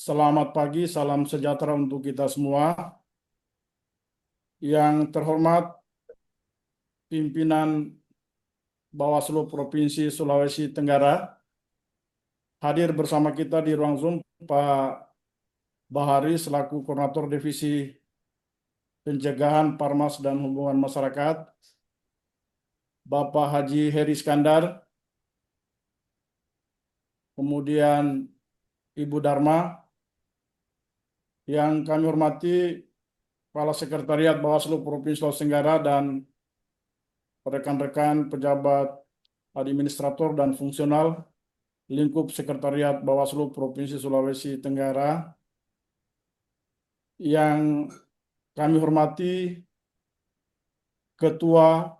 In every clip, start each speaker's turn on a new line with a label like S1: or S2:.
S1: Selamat pagi, salam sejahtera untuk kita semua. Yang terhormat pimpinan Bawaslu Provinsi Sulawesi Tenggara, hadir bersama kita di ruang Zoom Pak Bahari selaku Koordinator Divisi Pencegahan Parmas dan Hubungan Masyarakat, Bapak Haji Heri Iskandar, kemudian Ibu Dharma, yang kami hormati Kepala Sekretariat Bawaslu Provinsi Sulawesi Tenggara dan rekan-rekan pejabat administrator dan fungsional lingkup Sekretariat Bawaslu Provinsi Sulawesi Tenggara, yang kami hormati Ketua,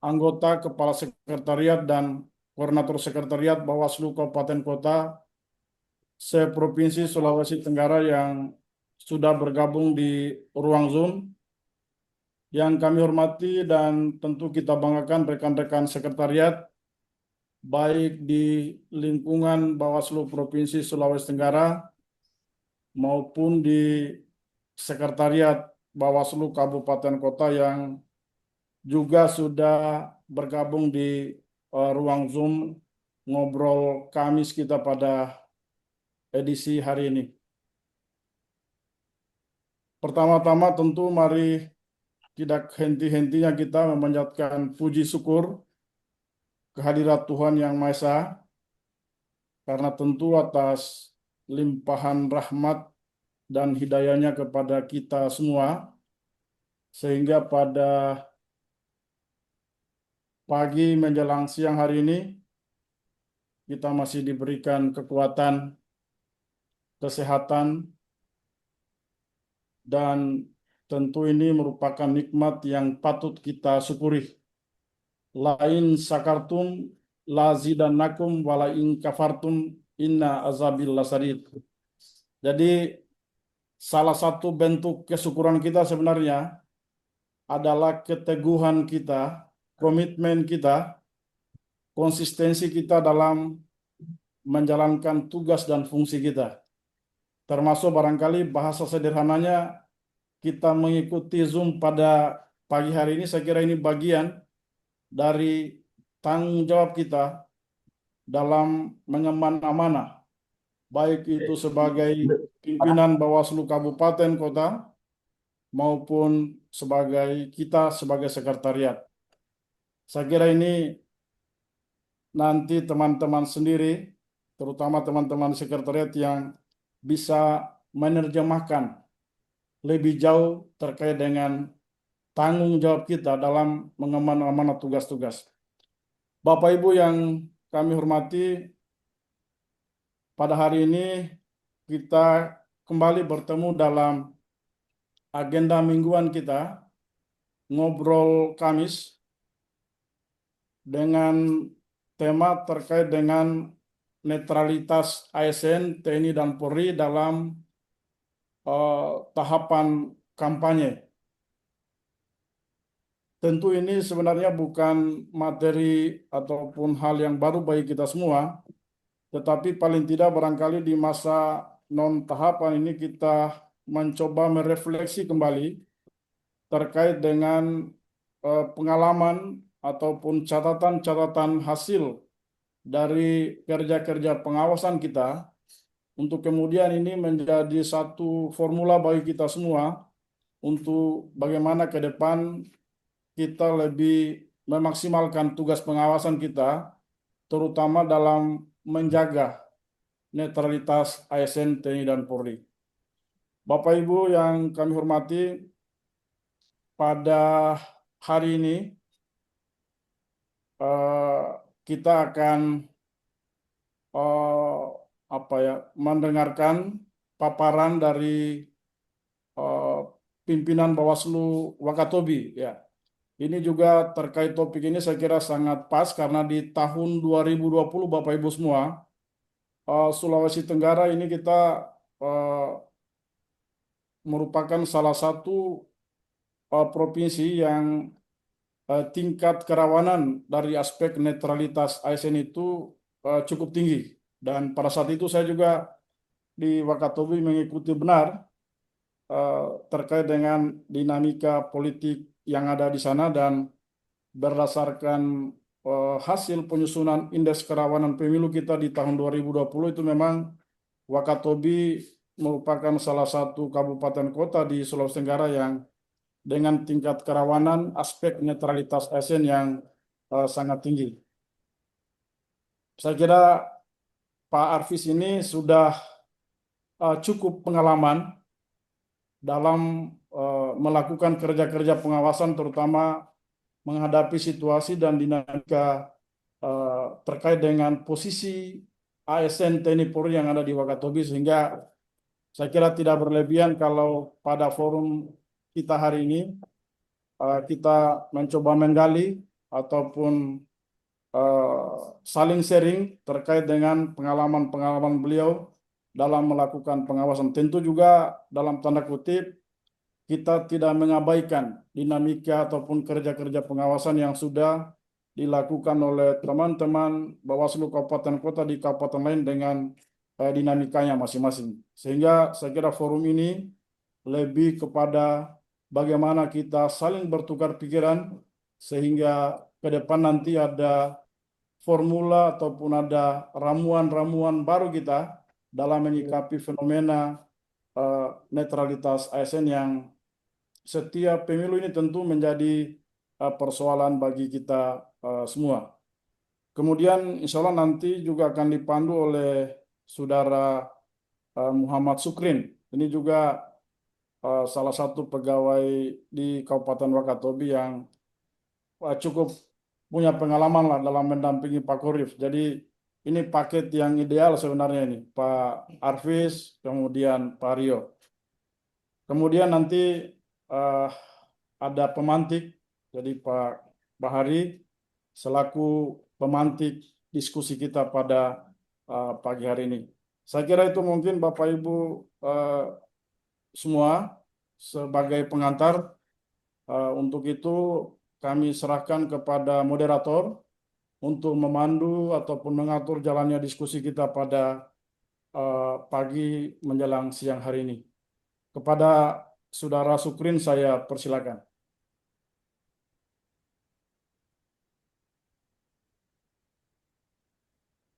S1: anggota, Kepala Sekretariat, dan Koordinator Sekretariat Bawaslu Kabupaten Kota se-Provinsi Sulawesi Tenggara yang sudah bergabung di ruang Zoom. Yang kami hormati dan tentu kita banggakan rekan-rekan sekretariat, baik di lingkungan Bawaslu Provinsi Sulawesi Tenggara maupun di Sekretariat Bawaslu Kabupaten Kota yang juga sudah bergabung di ruang Zoom ngobrol Kamis kita pada edisi hari ini. Pertama-tama tentu mari tidak henti-hentinya kita memanjatkan puji syukur kehadirat Tuhan Yang Maha Esa, karena tentu atas limpahan rahmat dan hidayahnya kepada kita semua, sehingga pada pagi menjelang siang hari ini kita masih diberikan kekuatan, kesehatan, dan tentu ini merupakan nikmat yang patut kita syukuri. Lain sakartum lazidannakum wala in kafartum inna azabil lasadid. Jadi salah satu bentuk kesyukuran kita sebenarnya adalah keteguhan kita, komitmen kita, konsistensi kita dalam menjalankan tugas dan fungsi kita. Termasuk barangkali bahasa sederhananya kita mengikuti Zoom pada pagi hari ini, saya kira ini bagian dari tanggung jawab kita dalam mengemban amanah, baik itu sebagai pimpinan Bawaslu Kabupaten Kota maupun kita sebagai sekretariat. Saya kira ini nanti teman-teman sendiri, terutama teman-teman sekretariat yang bisa menerjemahkan lebih jauh terkait dengan tanggung jawab kita dalam mengemban amanah tugas-tugas. Bapak Ibu yang kami hormati, pada hari ini kita kembali bertemu dalam agenda mingguan kita, Ngobrol Kamis, dengan tema terkait dengan netralitas ASN, TNI, dan Polri dalam tahapan kampanye. Tentu ini sebenarnya bukan materi ataupun hal yang baru bagi kita semua, tetapi paling tidak barangkali di masa non-tahapan ini kita mencoba merefleksi kembali terkait dengan pengalaman ataupun catatan-catatan hasil dari kerja-kerja pengawasan kita, untuk kemudian ini menjadi satu formula bagi kita semua untuk bagaimana ke depan kita lebih memaksimalkan tugas pengawasan kita, terutama dalam menjaga netralitas ASN, TNI, dan Polri. Bapak Ibu yang kami hormati, pada hari ini kita akan mendengarkan paparan dari pimpinan Bawaslu Wakatobi, ya. Ini juga terkait topik ini saya kira sangat pas karena di tahun 2020 Bapak Ibu semua, Sulawesi Tenggara ini kita merupakan salah satu provinsi yang tingkat kerawanan dari aspek netralitas ASN itu cukup tinggi. Dan pada saat itu saya juga di Wakatobi mengikuti benar terkait dengan dinamika politik yang ada di sana, dan berdasarkan hasil penyusunan indeks kerawanan pemilu kita di tahun 2020 itu memang Wakatobi merupakan salah satu kabupaten kota di Sulawesi Tenggara yang dengan tingkat kerawanan aspek netralitas ASN yang sangat tinggi. Saya kira Pak Arfis ini sudah cukup pengalaman dalam melakukan kerja-kerja pengawasan, terutama menghadapi situasi dan dinamika terkait dengan posisi ASN TNI Polri yang ada di Wakatobi, sehingga saya kira tidak berlebihan kalau pada forum kita hari ini kita mencoba menggali ataupun saling sharing terkait dengan pengalaman-pengalaman beliau dalam melakukan pengawasan. Tentu juga dalam tanda kutip kita tidak mengabaikan dinamika ataupun kerja-kerja pengawasan yang sudah dilakukan oleh teman-teman Bawaslu Kabupaten Kota di kabupaten lain dengan dinamikanya masing-masing. Sehingga saya kira forum ini lebih kepada bagaimana kita saling bertukar pikiran sehingga ke depan nanti ada formula ataupun ada ramuan-ramuan baru kita dalam menyikapi fenomena netralitas ASN yang setiap pemilu ini tentu menjadi persoalan bagi kita semua. Kemudian insya Allah nanti juga akan dipandu oleh Saudara Muhammad Sukrin. Ini juga salah satu pegawai di Kabupaten Wakatobi yang cukup punya pengalaman lah dalam mendampingi Pak Korif. Jadi ini paket yang ideal sebenarnya ini, Pak Arfis, kemudian Pak Rio. Kemudian nanti ada pemantik, jadi Pak Bahari selaku pemantik diskusi kita pada pagi hari ini. Saya kira itu mungkin Bapak Ibu semua sebagai pengantar. Untuk itu kami serahkan kepada moderator untuk memandu ataupun mengatur jalannya diskusi kita pada pagi menjelang siang hari ini. Kepada Saudara Sukrin saya persilakan.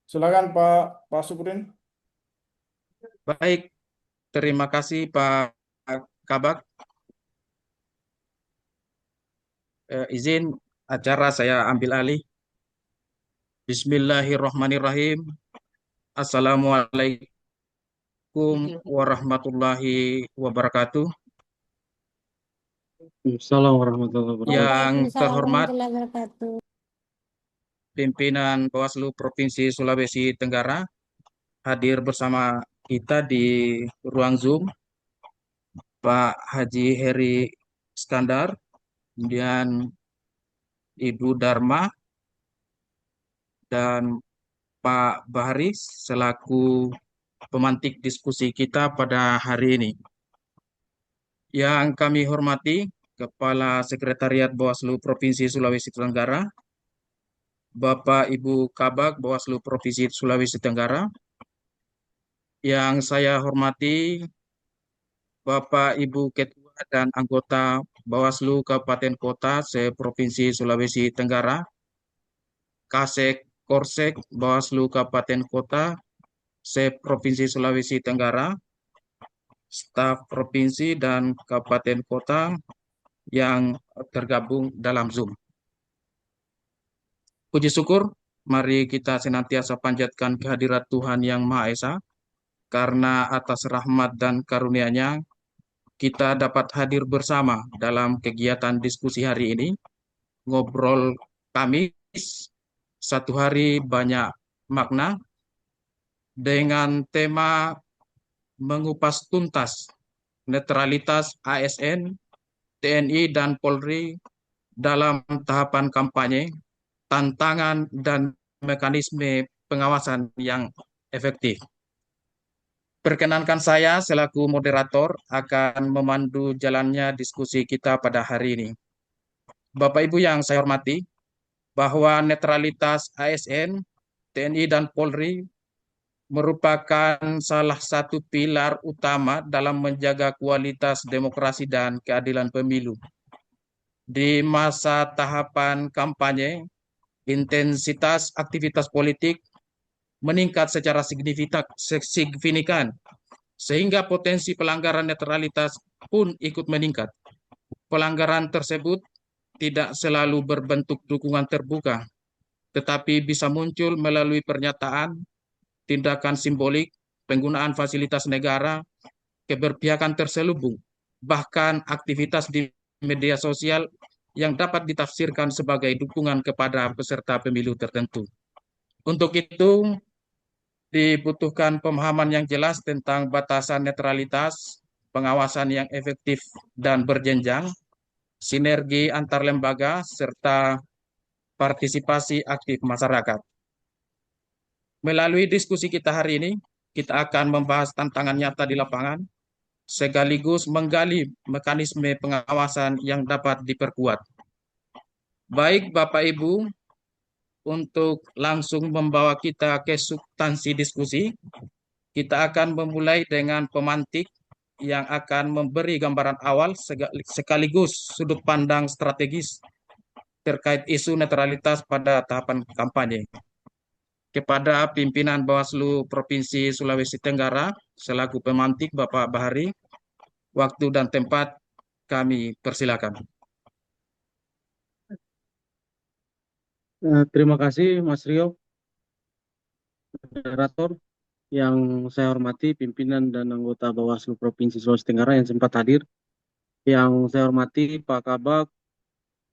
S1: Silakan Pak Sukrin.
S2: Baik, terima kasih Pak Kabak. Izin acara saya ambil alih. Bismillahirrahmanirrahim. Assalamualaikum warahmatullahi wabarakatuh.
S3: Assalamualaikum warahmatullahi wabarakatuh.
S2: Yang
S4: Waalaikumsalam
S2: terhormat
S4: warahmatullahi wabarakatuh.
S2: pimpinan Bawaslu Provinsi Sulawesi Tenggara, hadir bersama kita di ruang Zoom, Pak Haji Heri Skandar, kemudian Ibu Dharma, dan Pak Bahari selaku pemantik diskusi kita pada hari ini. Yang kami hormati Kepala Sekretariat Bawaslu Provinsi Sulawesi Tenggara, Bapak Ibu Kabak Bawaslu Provinsi Sulawesi Tenggara. Yang saya hormati Bapak Ibu Ketua dan anggota Bawaslu Kabupaten Kota se-Provinsi Sulawesi Tenggara, Kasek Korsek Bawaslu Kabupaten Kota se-Provinsi Sulawesi Tenggara, staf provinsi dan kabupaten kota yang tergabung dalam Zoom. Puji syukur, mari kita senantiasa panjatkan kehadirat Tuhan Yang Maha Esa, karena atas rahmat dan karunia-Nya kita dapat hadir bersama dalam kegiatan diskusi hari ini, ngobrol Kamis, satu hari banyak makna, dengan tema mengupas tuntas netralitas ASN, TNI, dan Polri dalam tahapan kampanye, tantangan dan mekanisme pengawasan yang efektif. Perkenankan saya selaku moderator akan memandu jalannya diskusi kita pada hari ini. Bapak Ibu yang saya hormati, bahwa netralitas ASN, TNI, dan Polri merupakan salah satu pilar utama dalam menjaga kualitas demokrasi dan keadilan pemilu. Di masa tahapan kampanye, intensitas aktivitas politik meningkat secara signifikan, sehingga potensi pelanggaran netralitas pun ikut meningkat. Pelanggaran tersebut tidak selalu berbentuk dukungan terbuka, tetapi bisa muncul melalui pernyataan, tindakan simbolik, penggunaan fasilitas negara, keberpihakan terselubung, bahkan aktivitas di media sosial yang dapat ditafsirkan sebagai dukungan kepada peserta pemilu tertentu. Untuk itu, dibutuhkan pemahaman yang jelas tentang batasan netralitas, pengawasan yang efektif dan berjenjang, sinergi antar lembaga, serta partisipasi aktif masyarakat. Melalui diskusi kita hari ini, kita akan membahas tantangan nyata di lapangan, sekaligus menggali mekanisme pengawasan yang dapat diperkuat. Baik Bapak Ibu, untuk langsung membawa kita ke substansi diskusi, kita akan memulai dengan pemantik yang akan memberi gambaran awal sekaligus sudut pandang strategis terkait isu netralitas pada tahapan kampanye. Kepada pimpinan Bawaslu Provinsi Sulawesi Tenggara, selaku pemantik Bapak Bahari, waktu dan tempat kami persilakan.
S3: Terima kasih Mas Rio, moderator. Yang saya hormati pimpinan dan anggota Bawaslu Provinsi Sulawesi Tenggara yang sempat hadir. Yang saya hormati Pak Kabak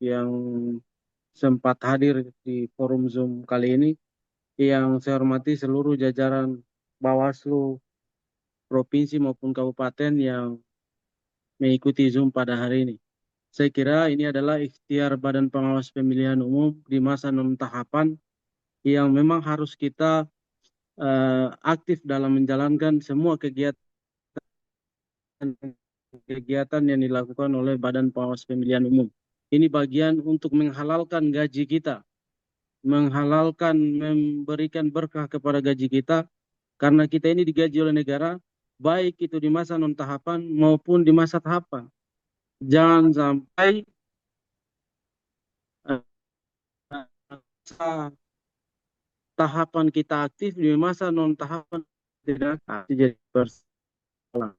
S3: yang sempat hadir di forum Zoom kali ini. Yang saya hormati seluruh jajaran Bawaslu Provinsi maupun Kabupaten yang mengikuti Zoom pada hari ini. Saya kira ini adalah ikhtiar Badan Pengawas Pemilihan Umum di masa non-tahapan yang memang harus kita aktif dalam menjalankan semua kegiatan yang dilakukan oleh Badan Pengawas Pemilihan Umum. Ini bagian untuk menghalalkan gaji kita, memberikan berkah kepada gaji kita, karena kita ini digaji oleh negara, baik itu di masa non-tahapan maupun di masa tahapan. Jangan sampai tahapan kita aktif, di masa non-tahapan tidak jadi bersalah.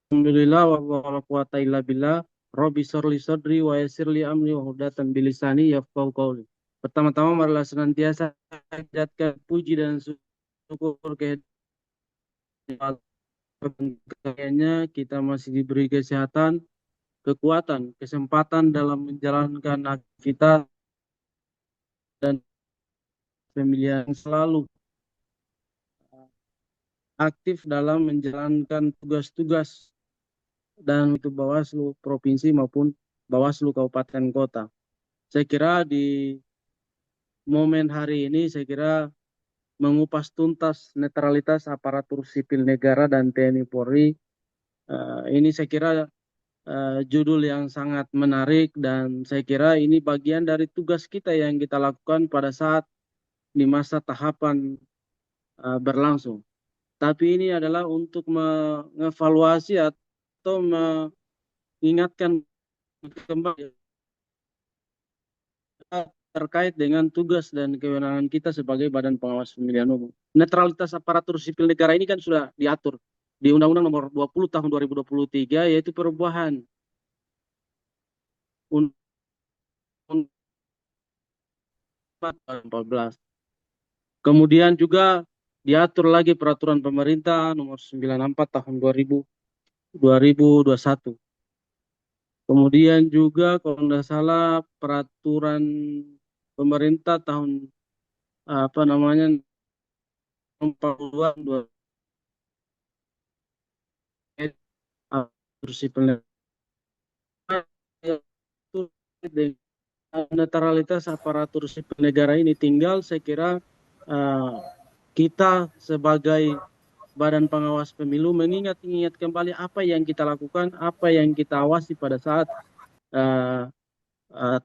S3: Alhamdulillah wa quwata illa billah. Rabbi syrli sadri wa yassirli amri wa hudatan bilisani yafqahu qawli. Pertama-tama marilah senantiasa panjatkan puji dan syukur kehadirannya, kita masih diberi kesehatan, kekuatan, kesempatan dalam menjalankan aktivitas dan pemilihan, selalu aktif dalam menjalankan tugas-tugas dan itu Bawaslu Provinsi maupun Bawaslu Kabupaten Kota. Saya kira di momen hari ini, saya kira mengupas tuntas netralitas aparatur sipil negara dan TNI Polri, ini saya kira judul yang sangat menarik, dan saya kira ini bagian dari tugas kita yang kita lakukan pada saat di masa tahapan berlangsung. Tapi ini adalah untuk mengevaluasi atau mengingatkan kembali terkait dengan tugas dan kewenangan kita sebagai Badan Pengawas Pemilihan Umum. Netralitas aparatur sipil negara ini kan sudah diatur di Undang-Undang Nomor 20 Tahun 2023, yaitu perubahan Undang-Undang 14. Kemudian juga diatur lagi peraturan pemerintah Nomor 94 Tahun 2021. Kemudian juga kalau tidak salah peraturan pemerintah tahun 42 sipil netralitas aparatur sipil negara ini, tinggal saya kira kita sebagai Badan Pengawas Pemilu mengingat kembali apa yang kita lakukan, apa yang kita awasi pada saat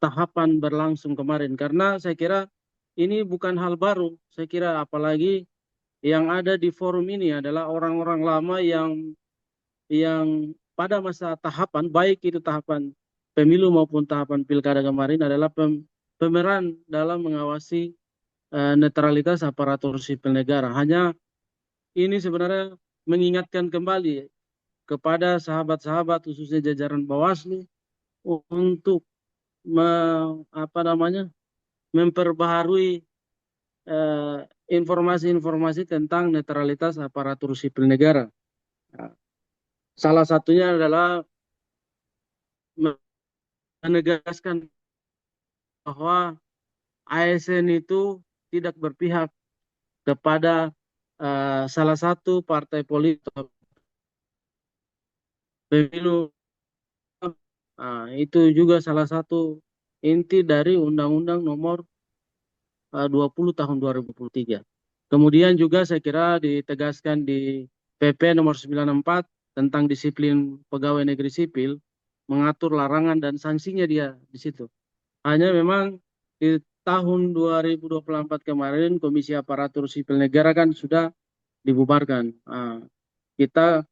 S3: tahapan berlangsung kemarin. Karena saya kira ini bukan hal baru. Saya kira apalagi yang ada di forum ini adalah orang-orang lama yang pada masa tahapan, baik itu tahapan pemilu maupun tahapan pilkada kemarin, adalah pemeran dalam mengawasi netralitas aparatur sipil negara. Hanya ini sebenarnya mengingatkan kembali kepada sahabat-sahabat khususnya jajaran Bawaslu untuk memperbaharui informasi-informasi tentang netralitas aparatur sipil negara. Nah, salah satunya adalah menegaskan bahwa ASN itu tidak berpihak kepada salah satu partai politik pemilu. Itu juga salah satu inti dari Undang-Undang Nomor 20 tahun 2023. Kemudian juga saya kira ditegaskan di PP Nomor 94 tentang disiplin pegawai negeri sipil, mengatur larangan dan sanksinya dia di situ. Hanya memang di tahun 2024 kemarin Komisi Aparatur Sipil Negara kan sudah dibubarkan. Kita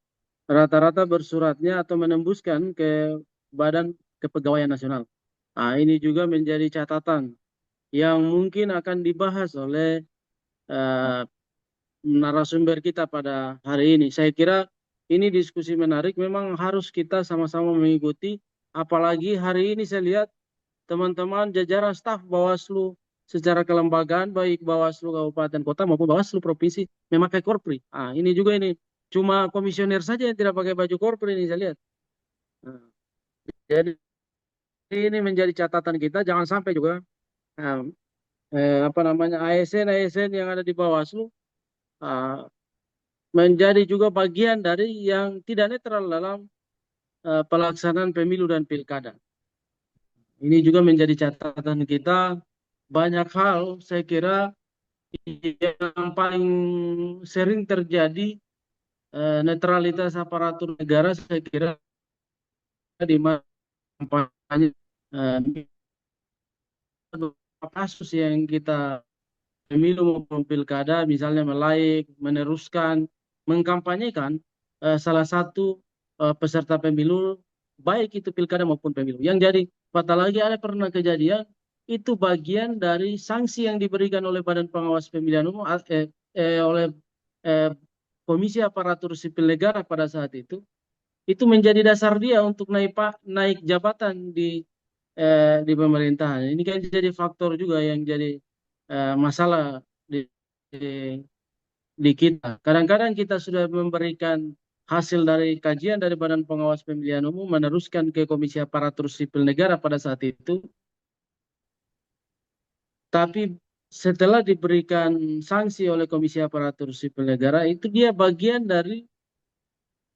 S3: rata-rata bersuratnya atau menembuskan ke Badan Kepegawaian Nasional. Ini juga menjadi catatan yang mungkin akan dibahas oleh narasumber kita pada hari ini. Saya kira ini diskusi menarik, memang harus kita sama-sama mengikuti, apalagi hari ini saya lihat teman-teman jajaran staf Bawaslu secara kelembagaan, baik Bawaslu Kabupaten Kota maupun Bawaslu Provinsi, memakai korpri. Ini juga ini. Cuma komisioner saja yang tidak pakai baju korpri ini saya lihat. Jadi ini menjadi catatan kita, jangan sampai juga ASN yang ada di Bawaslu menjadi juga bagian dari yang tidak netral dalam pelaksanaan pemilu dan pilkada. Ini juga menjadi catatan kita. Banyak hal saya kira yang paling sering terjadi netralitas aparatur negara, saya kira di kampanye kasus yang kita pemilu maupun pilkada, misalnya meneruskan, mengkampanyekan salah satu peserta pemilu, baik itu pilkada maupun pemilu. Yang jadi fatal lagi, ada pernah kejadian itu bagian dari sanksi yang diberikan oleh Badan Pengawas Pemilihan Umum oleh Komisi Aparatur Sipil Negara pada saat itu menjadi dasar dia untuk naik jabatan di pemerintahan. Ini kan jadi faktor juga yang jadi masalah di kita. Kadang-kadang kita sudah memberikan hasil dari kajian dari Badan Pengawas Pemilihan Umum, meneruskan ke Komisi Aparatur Sipil Negara pada saat itu, tapi setelah diberikan sanksi oleh Komisi Aparatur Sipil Negara, itu dia bagian dari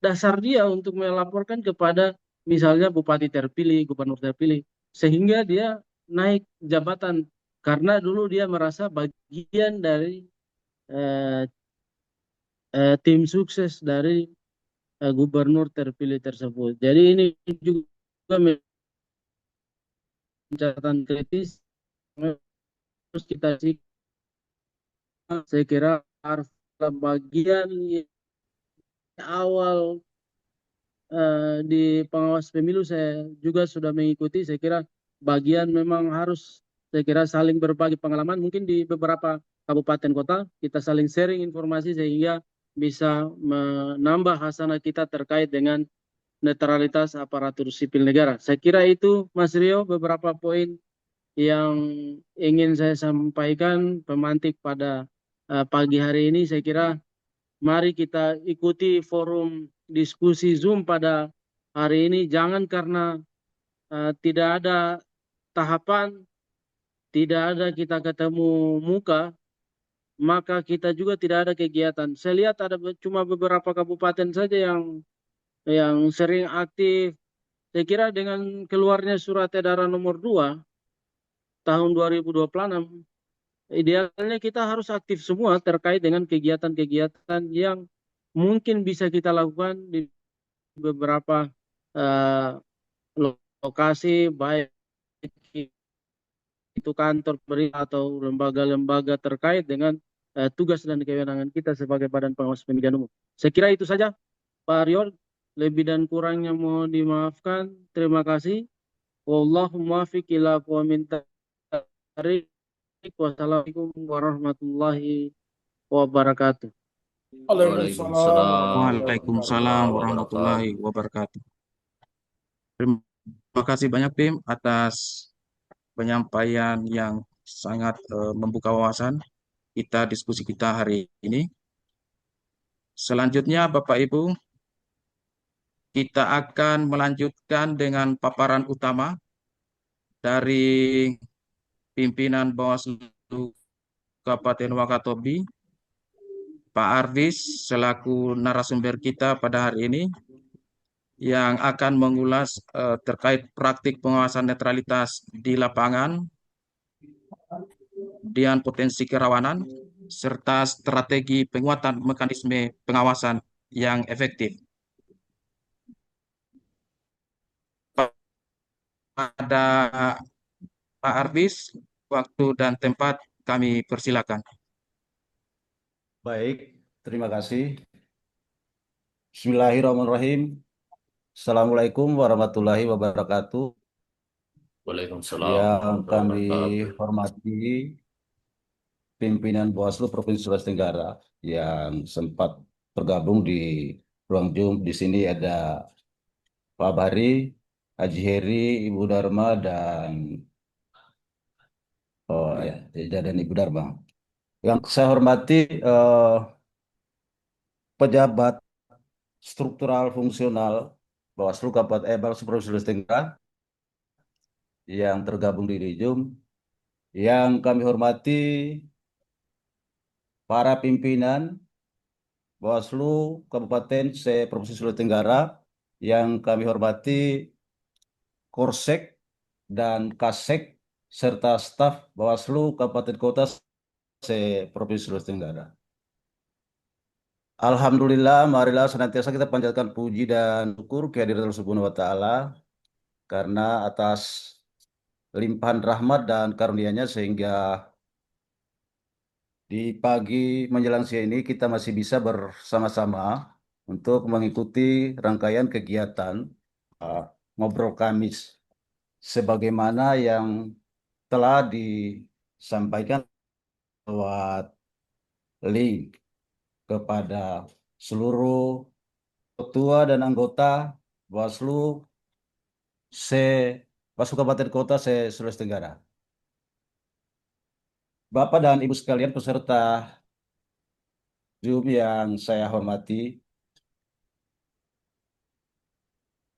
S3: dasar dia untuk melaporkan kepada misalnya bupati terpilih, gubernur terpilih, sehingga dia naik jabatan karena dulu dia merasa bagian dari tim sukses dari gubernur terpilih tersebut. Jadi ini juga catatan kritis harus kita sih. Saya kira harus bagian awal di pengawas pemilu saya juga sudah mengikuti. Saya kira bagian memang harus, saya kira saling berbagi pengalaman. Mungkin di beberapa kabupaten kota kita saling sharing informasi sehingga bisa menambah hasanah kita terkait dengan netralitas aparatur sipil negara. Saya kira itu Mas Rio beberapa poin yang ingin saya sampaikan pemantik pada pagi hari ini. Saya kira mari kita ikuti forum diskusi Zoom pada hari ini. Jangan karena tidak ada tahapan, tidak ada kita ketemu muka, maka kita juga tidak ada kegiatan. Saya lihat ada cuma beberapa kabupaten saja yang sering aktif. Saya kira dengan keluarnya surat edaran nomor 2 tahun 2026, idealnya kita harus aktif semua terkait dengan kegiatan-kegiatan yang mungkin bisa kita lakukan di beberapa lokasi, baik itu kantor berita atau lembaga-lembaga terkait dengan tugas dan kewenangan kita sebagai Badan Pengawas Pemilihan Umum. Saya kira itu saja, Pak Riol. Lebih dan kurangnya mohon dimaafkan. Terima kasih. Wallahu muwaffiq ila aqwamit thariq. Wassalamualaikum warahmatullahi wabarakatuh.
S1: Waalaikumsalam warahmatullahi
S2: Waalaikumsalam
S1: wabarakatuh.
S2: warahmatullahi wabarakatuh. Terima kasih banyak, Bim, atas penyampaian yang sangat membuka wawasan diskusi kita hari ini. Selanjutnya, Bapak Ibu, kita akan melanjutkan dengan paparan utama dari pimpinan Bawaslu Kabupaten Wakatobi, Pak Arvis, selaku narasumber kita pada hari ini, yang akan mengulas terkait praktik pengawasan netralitas di lapangan dan potensi kerawanan, serta strategi penguatan mekanisme pengawasan yang efektif. Pada Pak Arvis, waktu dan tempat kami persilakan.
S4: Baik, terima kasih. Bismillahirrahmanirrahim. Assalamualaikum warahmatullahi wabarakatuh.
S5: Waalaikumsalam
S4: Yang
S5: warahmatullahi
S4: kami
S5: wabarakatuh.
S4: hormati pimpinan Bawaslu Provinsi Sulawesi Tenggara yang sempat bergabung di ruang Zoom. Di sini ada Pak Bari, Haji Heri, Ibu Dharma, dan Ibu Dharma. Yang saya hormati pejabat struktural fungsional Bawaslu Bawaslu Provinsi Sulawesi Tenggara yang tergabung di Zoom, yang kami hormati para pimpinan Bawaslu Kabupaten Provinsi Sulawesi Tenggara, yang kami hormati Korsek dan Kasek, serta staf Bawaslu Kabupaten Kota Provinsi Sulawesi Tenggara. Alhamdulillah, marilah senantiasa kita panjatkan puji dan syukur kehadirat Allah Subhanahu wa Ta'ala, karena atas limpahan rahmat dan karunia-Nya sehingga di pagi menjelang siang ini kita masih bisa bersama-sama untuk mengikuti rangkaian kegiatan Ngobrol Kamis, sebagaimana yang telah disampaikan lewat link kepada seluruh ketua dan anggota Bawaslu Kabupaten Kota Sulawesi Tenggara. Bapak dan Ibu sekalian peserta Zoom yang saya hormati,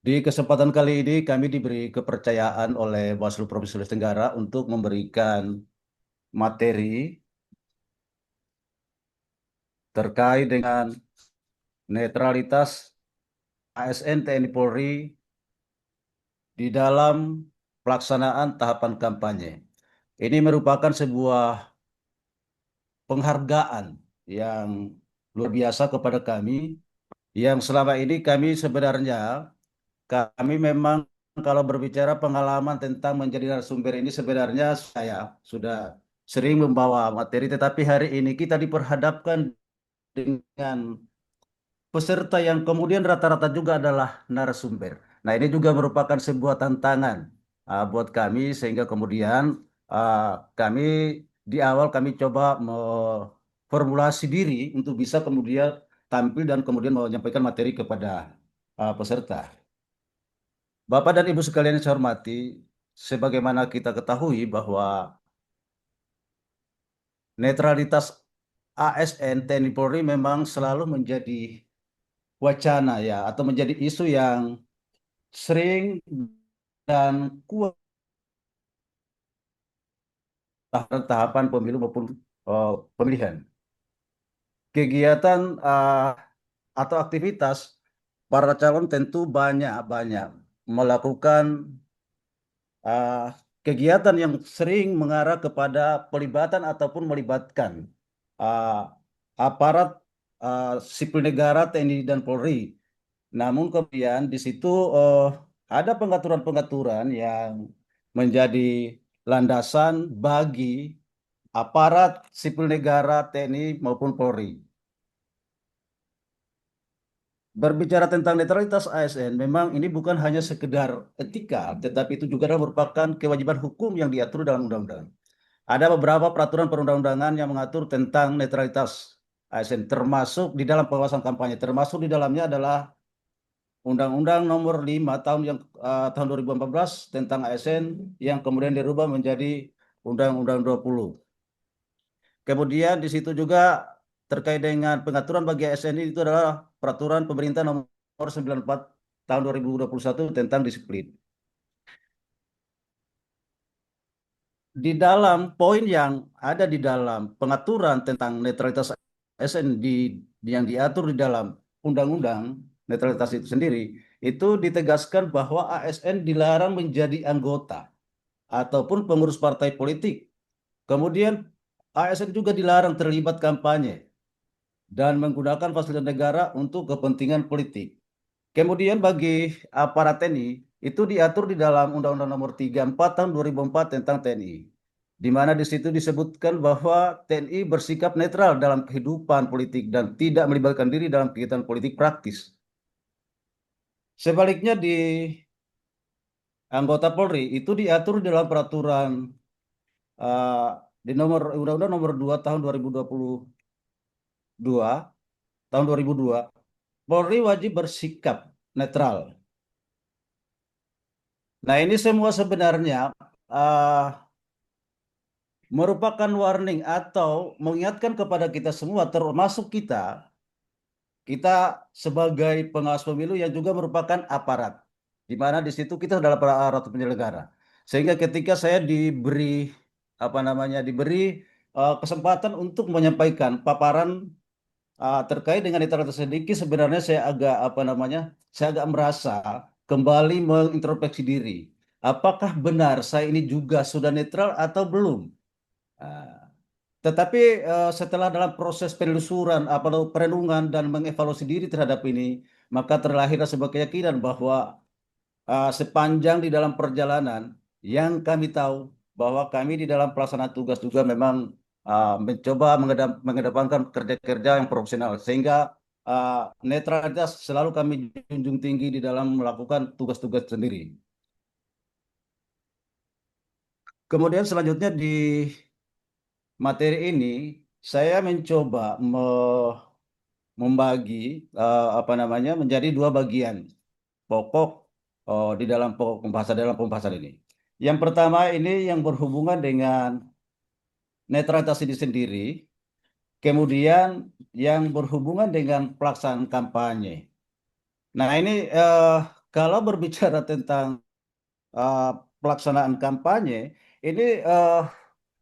S4: di kesempatan kali ini kami diberi kepercayaan oleh Bawaslu Provinsi Sulawesi Tenggara untuk memberikan materi terkait dengan netralitas ASN TNI Polri di dalam pelaksanaan tahapan kampanye. Ini merupakan sebuah penghargaan yang luar biasa kepada kami, yang selama ini kami memang kalau berbicara pengalaman tentang menjadi narasumber ini, sebenarnya saya sudah sering membawa materi, tetapi hari ini kita diperhadapkan dengan peserta yang kemudian rata-rata juga adalah narasumber. Nah, ini juga merupakan sebuah tantangan buat kami, sehingga kemudian kami di awal kami coba formulasi diri untuk bisa kemudian tampil dan kemudian menyampaikan materi kepada peserta. Bapak dan Ibu sekalian yang saya hormati, sebagaimana kita ketahui bahwa netralitas ASN TNI Polri memang selalu menjadi wacana ya, atau menjadi isu yang sering dan kuat tahapan pemilu maupun pemilihan. Kegiatan atau aktivitas para calon tentu banyak melakukan kegiatan yang sering mengarah kepada pelibatan ataupun melibatkan aparat sipil negara TNI dan Polri. Namun kemudian di situ ada pengaturan-pengaturan yang menjadi landasan bagi aparat sipil negara, TNI maupun Polri. Berbicara tentang netralitas ASN, memang ini bukan hanya sekedar etika, tetapi itu juga merupakan kewajiban hukum yang diatur dalam undang-undang. Ada beberapa peraturan perundang-undangan yang mengatur tentang netralitas ASN, termasuk di dalam pengawasan kampanye. Termasuk di dalamnya adalah Undang-Undang Nomor 5 tahun 2014 tentang ASN yang kemudian dirubah menjadi Undang-Undang 20. Kemudian di situ juga terkait dengan pengaturan bagi ASN itu adalah Peraturan Pemerintah Nomor 94 tahun 2021 tentang disiplin. Di dalam poin yang ada di dalam pengaturan tentang netralitas ASN yang diatur di dalam undang-undang netralitas itu sendiri, itu ditegaskan bahwa ASN dilarang menjadi anggota ataupun pengurus partai politik. Kemudian ASN juga dilarang terlibat kampanye dan menggunakan fasilitas negara untuk kepentingan politik. Kemudian bagi aparat TNI itu diatur di dalam Undang-Undang Nomor 34 tahun 2004 tentang TNI, di mana di situ disebutkan bahwa TNI bersikap netral dalam kehidupan politik dan tidak melibatkan diri dalam kegiatan politik praktis. Sebaliknya di anggota Polri itu diatur dalam peraturan di Undang-Undang Nomor 2 tahun 2002, Polri wajib bersikap netral. Nah, ini semua sebenarnya merupakan warning atau mengingatkan kepada kita semua, termasuk kita sebagai pengawas pemilu yang juga merupakan aparat, di mana di situ kita adalah aparat penyelenggara. Sehingga ketika saya diberi kesempatan untuk menyampaikan paparan terkait dengan netralitas sedikit, sebenarnya saya agak merasa kembali mengintrospeksi diri. Apakah benar saya ini juga sudah netral atau belum? Tetapi setelah dalam proses penelusuran, perenungan dan mengevaluasi diri terhadap ini, maka terlahirlah sebuah keyakinan bahwa sepanjang di dalam perjalanan yang kami tahu bahwa kami di dalam pelaksanaan tugas juga memang mencoba mengedepankan kerja-kerja yang profesional, sehingga netralitas selalu kami junjung tinggi di dalam melakukan tugas-tugas sendiri. Kemudian selanjutnya di materi ini saya mencoba membagi menjadi dua bagian pokok di dalam pokok pembahasan ini. Yang pertama ini yang berhubungan dengan netralitas ini sendiri, kemudian yang berhubungan dengan pelaksanaan kampanye. Nah, ini kalau berbicara tentang pelaksanaan kampanye, ini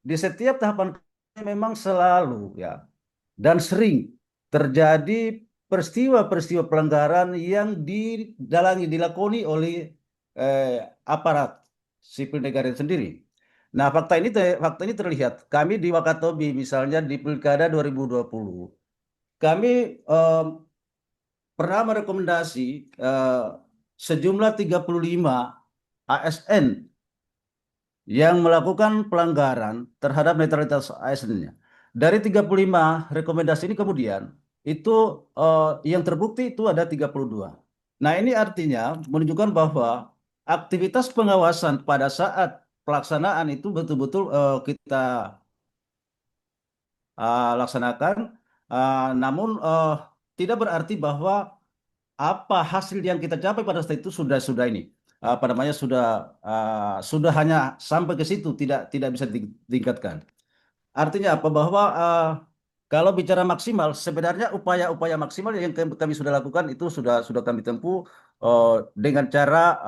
S4: di setiap tahapan memang selalu ya dan sering terjadi peristiwa-peristiwa pelanggaran yang dilakoni oleh aparat sipil negara sendiri. Nah, fakta ini terlihat. Kami di Wakatobi misalnya di Pilkada 2020, kami pernah merekomendasi sejumlah 35 ASN yang melakukan pelanggaran terhadap netralitas ASN-nya. Dari 35 rekomendasi ini kemudian itu yang terbukti itu ada 32. Nah, ini artinya menunjukkan bahwa aktivitas pengawasan pada saat pelaksanaan itu betul-betul kita laksanakan, namun tidak berarti bahwa apa hasil yang kita capai pada saat itu sudah ini sudah hanya sampai ke situ, tidak bisa ditingkatkan. Artinya apa? Bahwa kalau bicara maksimal, sebenarnya upaya-upaya maksimal yang kami sudah lakukan itu sudah kami tempuh dengan cara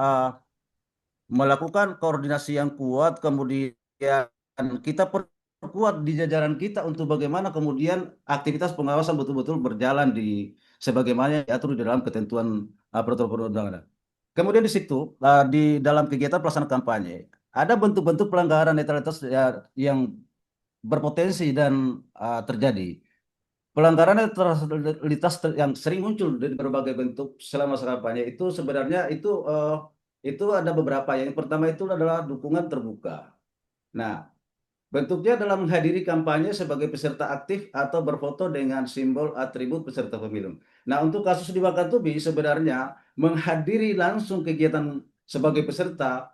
S4: melakukan koordinasi yang kuat, kemudian kita perkuat di jajaran kita untuk bagaimana kemudian aktivitas pengawasan betul-betul berjalan sebagaimana diatur di dalam ketentuan peraturan perundang-undangan. Kemudian di situ di dalam kegiatan pelaksanaan kampanye ada bentuk-bentuk pelanggaran netralitas yang berpotensi dan terjadi. Pelanggaran netralitas yang sering muncul di berbagai bentuk selama masa kampanye itu sebenarnya itu ada beberapa. Yang pertama itu adalah dukungan terbuka. Nah, Bentuknya adalah menghadiri kampanye sebagai peserta aktif atau berfoto dengan simbol atribut peserta pemilu. Nah, untuk kasus di Wakatobi sebenarnya menghadiri langsung kegiatan sebagai peserta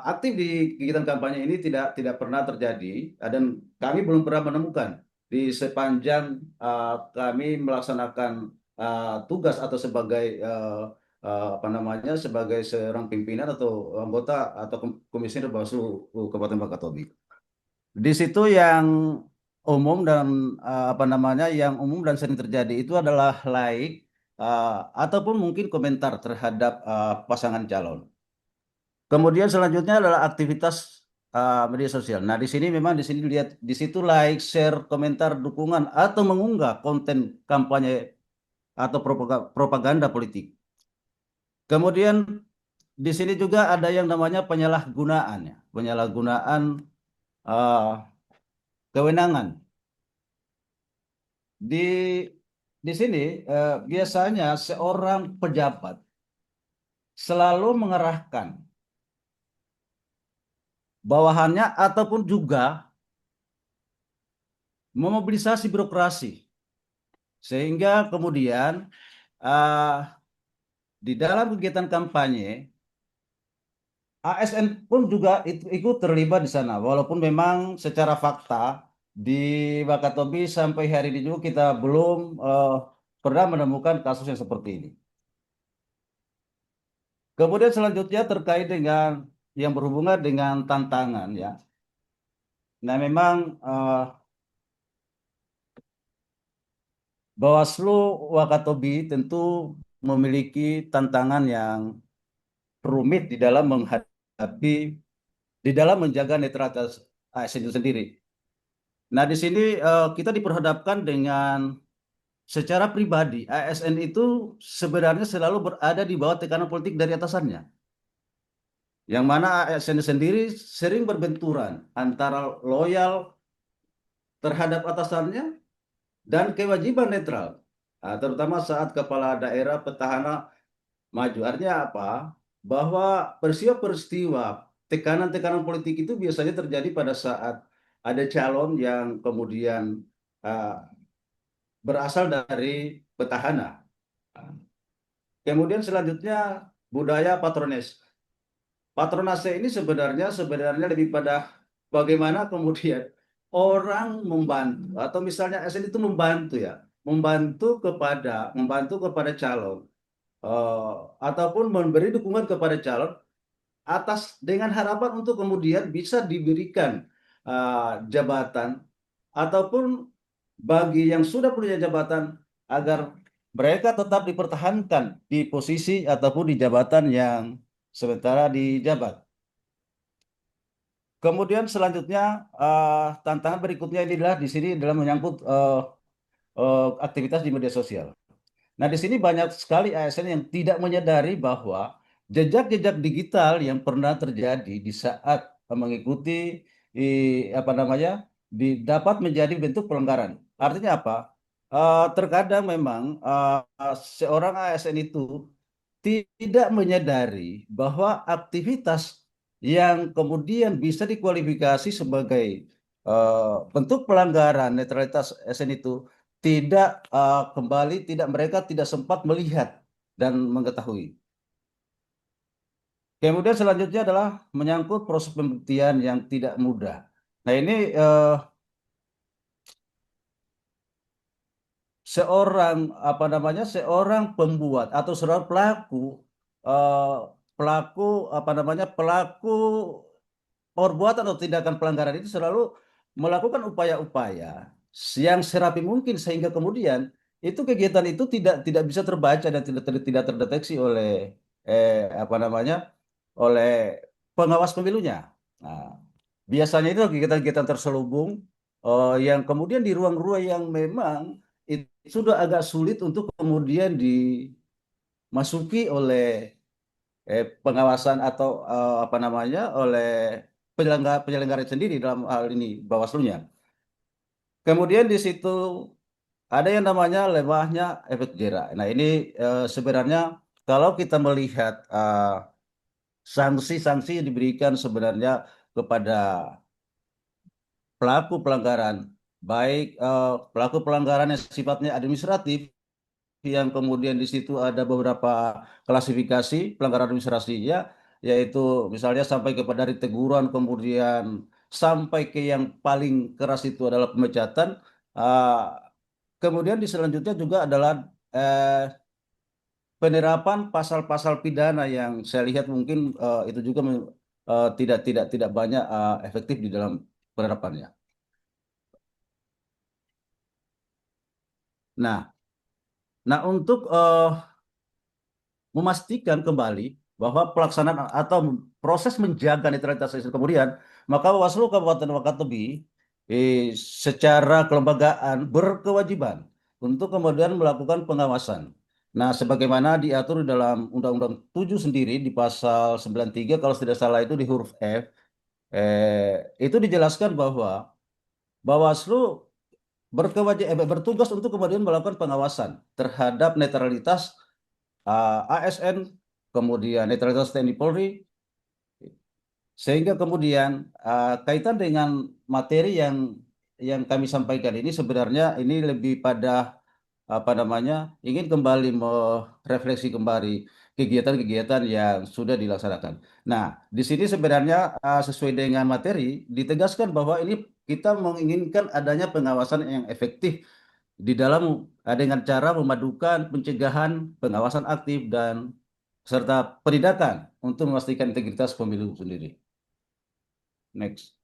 S4: aktif di kegiatan kampanye ini tidak pernah terjadi, dan kami belum pernah menemukan di sepanjang kami melaksanakan tugas atau sebagai sebagai seorang pimpinan atau anggota atau komisioner Bawaslu Kabupaten Wakatobi. Di situ yang umum dan yang umum dan sering terjadi itu adalah like ataupun mungkin komentar terhadap pasangan calon. Kemudian selanjutnya adalah aktivitas media sosial. Nah, di sini lihat di situ like, share, komentar, dukungan atau mengunggah konten kampanye atau propaganda politik. Kemudian di sini juga ada yang namanya penyalahgunaan ya, penyalahgunaan kewenangan. Di sini biasanya seorang pejabat selalu mengerahkan bawahannya ataupun juga memobilisasi birokrasi sehingga kemudian di dalam kegiatan kampanye ASN pun juga ikut terlibat di sana, walaupun memang secara fakta di Wakatobi sampai hari ini juga kita belum pernah menemukan kasus yang seperti ini. Kemudian selanjutnya terkait dengan yang berhubungan dengan tantangan ya. Nah, memang Bawaslu Wakatobi tentu memiliki tantangan yang rumit di dalam menjaga netralitas ASN itu sendiri. Nah, di sini kita diperhadapkan dengan secara pribadi ASN itu sebenarnya selalu berada di bawah tekanan politik dari atasannya. Yang mana ASN sendiri sering berbenturan antara loyal terhadap atasannya dan kewajiban netral. Nah, terutama saat kepala daerah petahana maju. Artinya apa? Bahwa peristiwa-peristiwa tekanan-tekanan politik itu biasanya terjadi pada saat ada calon yang kemudian berasal dari petahana. Kemudian selanjutnya budaya patrones. Patronase ini sebenarnya lebih pada bagaimana kemudian orang membantu atau misalnya ASN itu membantu kepada calon ataupun memberi dukungan kepada calon atas dengan harapan untuk kemudian bisa diberikan jabatan ataupun bagi yang sudah punya jabatan agar mereka tetap dipertahankan di posisi ataupun di jabatan yang sementara dijabat. Kemudian selanjutnya tantangan berikutnya ini adalah di sini adalah menyangkut aktivitas di media sosial. Nah, di sini banyak sekali ASN yang tidak menyadari bahwa jejak-jejak digital yang pernah terjadi di saat mengikuti dapat menjadi bentuk pelanggaran. Artinya apa? Terkadang memang seorang ASN itu tidak menyadari bahwa aktivitas yang kemudian bisa dikualifikasi sebagai bentuk pelanggaran netralitas ASN itu mereka tidak sempat melihat dan mengetahui. Kemudian selanjutnya adalah menyangkut proses pembuktian yang tidak mudah. Nah, ini seorang pembuat atau seorang pelaku perbuatan atau tindakan pelanggaran itu selalu melakukan upaya-upaya yang serapi mungkin sehingga kemudian itu kegiatan itu tidak bisa terbaca dan tidak terdeteksi oleh oleh pengawas pemilunya. Nah, biasanya itu kegiatan-kegiatan terselubung yang kemudian di ruang-ruang yang memang itu sudah agak sulit untuk kemudian dimasuki oleh pengawasan atau oleh penyelenggara sendiri, dalam hal ini Bawaslu-nya. Kemudian di situ ada yang namanya lemahnya efek jerak. Nah, ini sebenarnya kalau kita melihat sanksi-sanksi yang diberikan sebenarnya kepada pelaku pelanggaran, baik pelaku pelanggaran yang sifatnya administratif, yang kemudian di situ ada beberapa klasifikasi pelanggaran administrasinya, yaitu misalnya sampai kepada dari teguran, kemudian sampai ke yang paling keras itu adalah pemecatan. Ah, Kemudian di selanjutnya juga adalah penerapan pasal-pasal pidana yang saya lihat mungkin itu juga tidak banyak efektif di dalam penerapannya. Nah, nah untuk memastikan kembali bahwa pelaksanaan atau proses menjaga netralitas sistem kemudian, maka Bawaslu Kabupaten Wakatobi secara kelembagaan berkewajiban untuk kemudian melakukan pengawasan. Nah, sebagaimana diatur di dalam Undang-Undang 7 sendiri di pasal 93 kalau tidak salah itu di huruf F, itu dijelaskan bahwa Bawaslu bertugas untuk kemudian melakukan pengawasan terhadap netralitas ASN, kemudian netralitas TNI Polri, sehingga kemudian kaitan dengan materi yang kami sampaikan ini sebenarnya ini lebih pada apa namanya ingin kembali merefleksi kembali kegiatan-kegiatan yang sudah dilaksanakan. Nah, di sini sebenarnya sesuai dengan materi ditegaskan bahwa ini kita menginginkan adanya pengawasan yang efektif di dalam dengan cara memadukan pencegahan, pengawasan aktif dan serta penindakan untuk memastikan integritas pemilu sendiri. Next.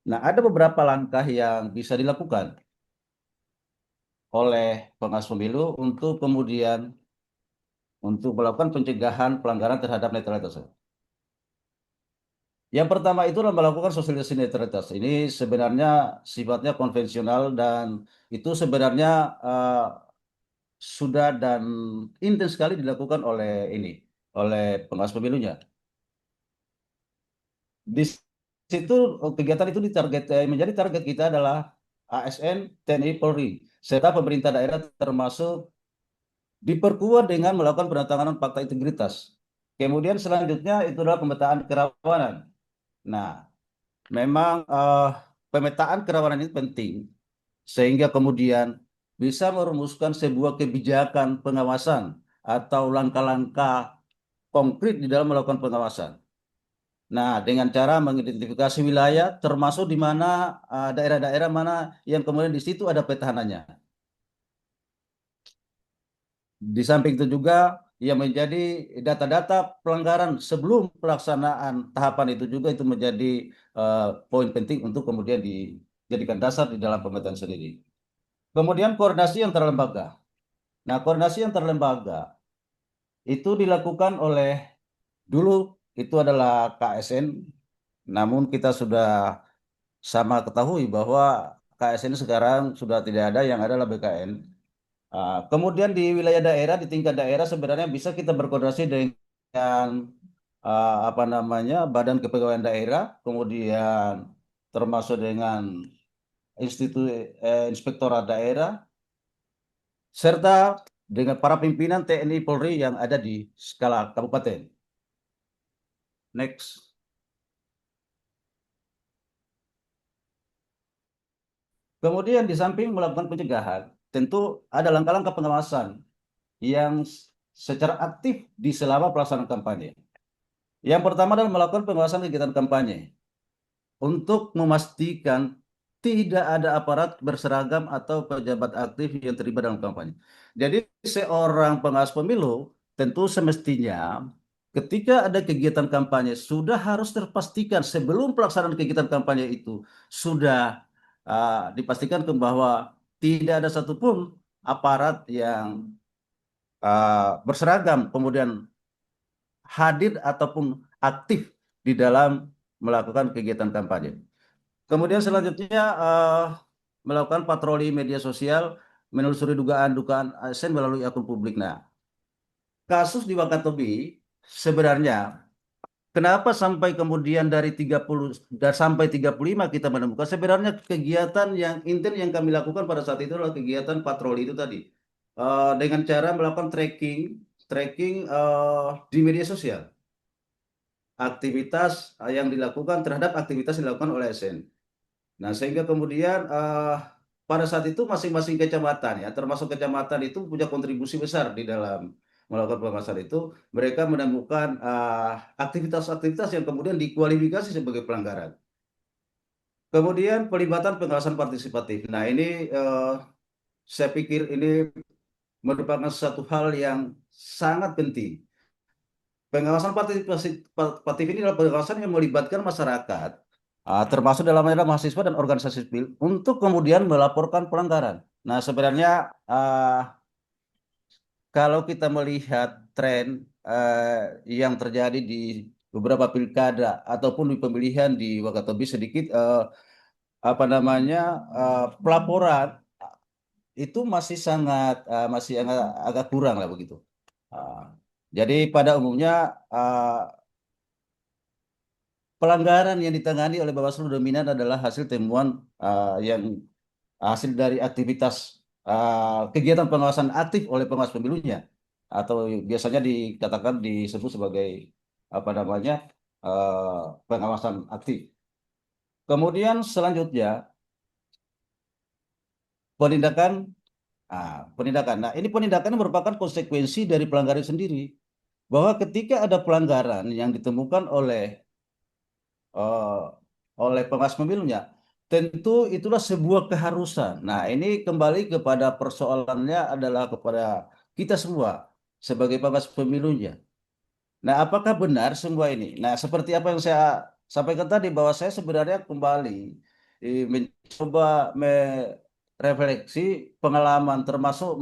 S4: Nah, ada beberapa langkah yang bisa dilakukan oleh pengawas pemilu untuk kemudian untuk melakukan pencegahan pelanggaran terhadap netralitas. Yang pertama itu adalah melakukan sosialisasi netralitas. Ini sebenarnya sifatnya konvensional dan itu sebenarnya sudah dan intens sekali dilakukan oleh pengawas pemilunya. Di situ kegiatan itu menjadi target kita adalah ASN, TNI, Polri, serta pemerintah daerah termasuk diperkuat dengan melakukan penandatanganan fakta integritas. Kemudian selanjutnya itu adalah pemetaan kerawanan. Nah, memang pemetaan kerawanan ini penting sehingga kemudian bisa merumuskan sebuah kebijakan pengawasan atau langkah-langkah konkret di dalam melakukan pengawasan. Nah, dengan cara mengidentifikasi wilayah termasuk di mana daerah-daerah mana yang kemudian di situ ada petahananya. Di samping itu juga yang menjadi data-data pelanggaran sebelum pelaksanaan tahapan itu juga itu menjadi poin penting untuk kemudian dijadikan dasar di dalam pemetaan sendiri. Kemudian koordinasi antar lembaga. Nah, koordinasi antar lembaga itu dilakukan oleh dulu itu adalah KSN, namun kita sudah sama ketahui bahwa KSN sekarang sudah tidak ada, yang ada adalah BKN. Kemudian di wilayah daerah, di tingkat daerah sebenarnya bisa kita berkoordinasi dengan apa namanya Badan Kepegawaian Daerah, kemudian termasuk dengan Inspektorat Daerah, serta dengan para pimpinan TNI Polri yang ada di skala kabupaten. Next. Kemudian di samping melakukan pencegahan, tentu ada langkah-langkah pengawasan yang secara aktif di selama pelaksanaan kampanye. Yang pertama adalah melakukan pengawasan kegiatan kampanye untuk memastikan tidak ada aparat berseragam atau pejabat aktif yang terlibat dalam kampanye. Jadi seorang pengawas pemilu tentu semestinya ketika ada kegiatan kampanye sudah harus terpastikan sebelum pelaksanaan kegiatan kampanye itu sudah dipastikan bahwa tidak ada satupun aparat yang berseragam kemudian hadir ataupun aktif di dalam melakukan kegiatan kampanye. Kemudian selanjutnya melakukan patroli media sosial, menelusuri dugaan-dugaan ASN melalui akun publik. Nah, kasus di Wakatobi sebenarnya kenapa sampai kemudian dari 30 dan sampai 35 kita menemukan sebenarnya kegiatan yang intens yang kami lakukan pada saat itu adalah kegiatan patroli itu tadi. Dengan cara melakukan tracking di media sosial. aktivitas yang dilakukan terhadap aktivitas yang dilakukan oleh ASN. Nah, sehingga kemudian pada saat itu masing-masing kecamatan ya, termasuk kecamatan itu punya kontribusi besar di dalam melakukan pengawasan itu. Mereka menemukan aktivitas-aktivitas yang kemudian dikualifikasi sebagai pelanggaran. Kemudian pelibatan pengawasan partisipatif. Nah, ini saya pikir ini merupakan satu hal yang sangat penting. Pengawasan partisipatif ini adalah pengawasan yang melibatkan masyarakat, termasuk dalamnya mahasiswa dan organisasi sipil, untuk kemudian melaporkan pelanggaran. Nah, sebenarnya kalau kita melihat tren yang terjadi di beberapa pilkada ataupun di pemilihan di Wakatobi sedikit pelaporan itu masih sangat masih agak kurang lah begitu. Jadi pada umumnya pelanggaran yang ditangani oleh Bawaslu dominan adalah hasil temuan yang hasil dari aktivitas kegiatan pengawasan aktif oleh pengawas pemilunya, atau biasanya dikatakan disebut sebagai pengawasan aktif. Kemudian selanjutnya penindakan. Penindakan. Nah, ini penindakan merupakan konsekuensi dari pelanggaran sendiri. Bahwa ketika ada pelanggaran yang ditemukan oleh pengawas pemilunya, tentu itulah sebuah keharusan. Nah, ini kembali kepada persoalannya adalah kepada kita semua sebagai pengawas pemilunya. Nah, apakah benar semua ini? Nah, seperti apa yang saya sampaikan tadi, bahwa saya sebenarnya kembali mencoba merefleksi pengalaman, termasuk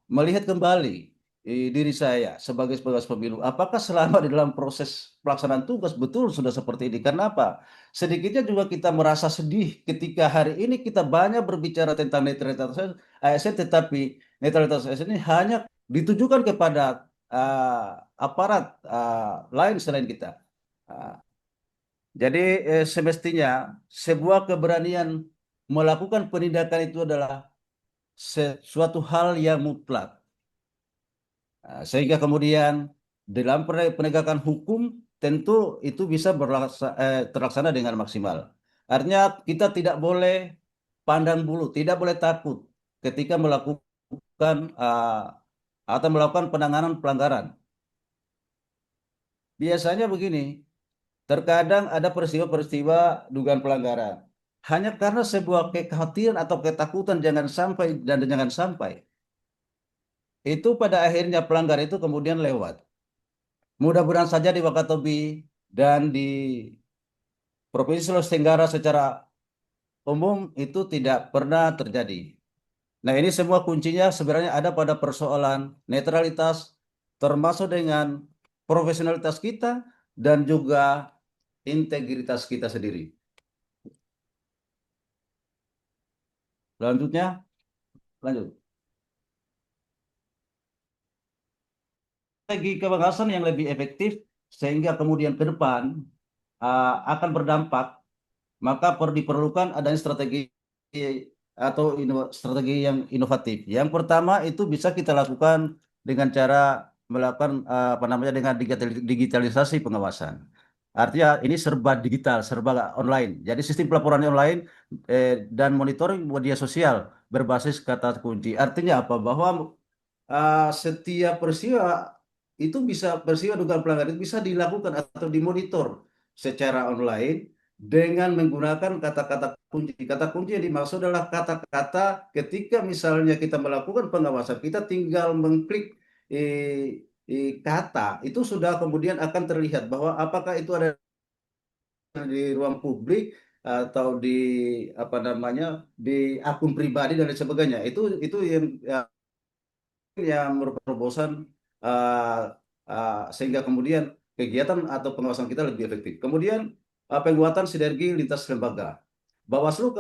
S4: melihat kembali diri saya sebagai pengawas pemilu. Apakah selama di dalam proses pelaksanaan tugas betul sudah seperti ini? Karena apa? Sedikitnya juga kita merasa sedih ketika hari ini kita banyak berbicara tentang netralitas ASN, tetapi netralitas ASN ini hanya ditujukan kepada aparat lain selain kita. Jadi semestinya sebuah keberanian melakukan penindakan itu adalah sesuatu hal yang mutlak. Sehingga kemudian dalam penegakan hukum tentu itu bisa terlaksana dengan maksimal. Artinya kita tidak boleh pandang bulu, tidak boleh takut ketika melakukan atau melakukan penanganan pelanggaran. Biasanya begini, terkadang ada peristiwa-peristiwa dugaan pelanggaran. Hanya karena sebuah kekhawatiran atau ketakutan jangan sampai. Itu pada akhirnya pelanggar itu kemudian lewat. Mudah-mudahan saja di Wakatobi dan di Provinsi Sulawesi Tenggara secara umum itu tidak pernah terjadi. Nah, ini semua kuncinya sebenarnya ada pada persoalan netralitas, termasuk dengan profesionalitas kita dan juga integritas kita sendiri. Lanjut. Strategi pengawasan yang lebih efektif sehingga kemudian ke depan akan berdampak, maka diperlukan adanya strategi atau strategi yang inovatif. Yang pertama itu bisa kita lakukan dengan cara melakukan dengan digitalisasi pengawasan. Artinya ini serba digital, serba online. Jadi sistem pelaporannya online dan monitoring media sosial berbasis kata kunci. Artinya apa? Bahwa setiap peristiwa dugaan pelanggaran itu bisa dilakukan atau dimonitor secara online dengan menggunakan kata-kata kunci. Kata kunci yang dimaksud adalah kata-kata ketika misalnya kita melakukan pengawasan, kita tinggal mengklik kata, itu sudah kemudian akan terlihat bahwa apakah itu ada di ruang publik atau di akun pribadi dan lain sebagainya. Itu yang merupakan terobosan sehingga kemudian kegiatan atau pengawasan kita lebih efektif. Kemudian penguatan sinergi lintas lembaga. Bawaslu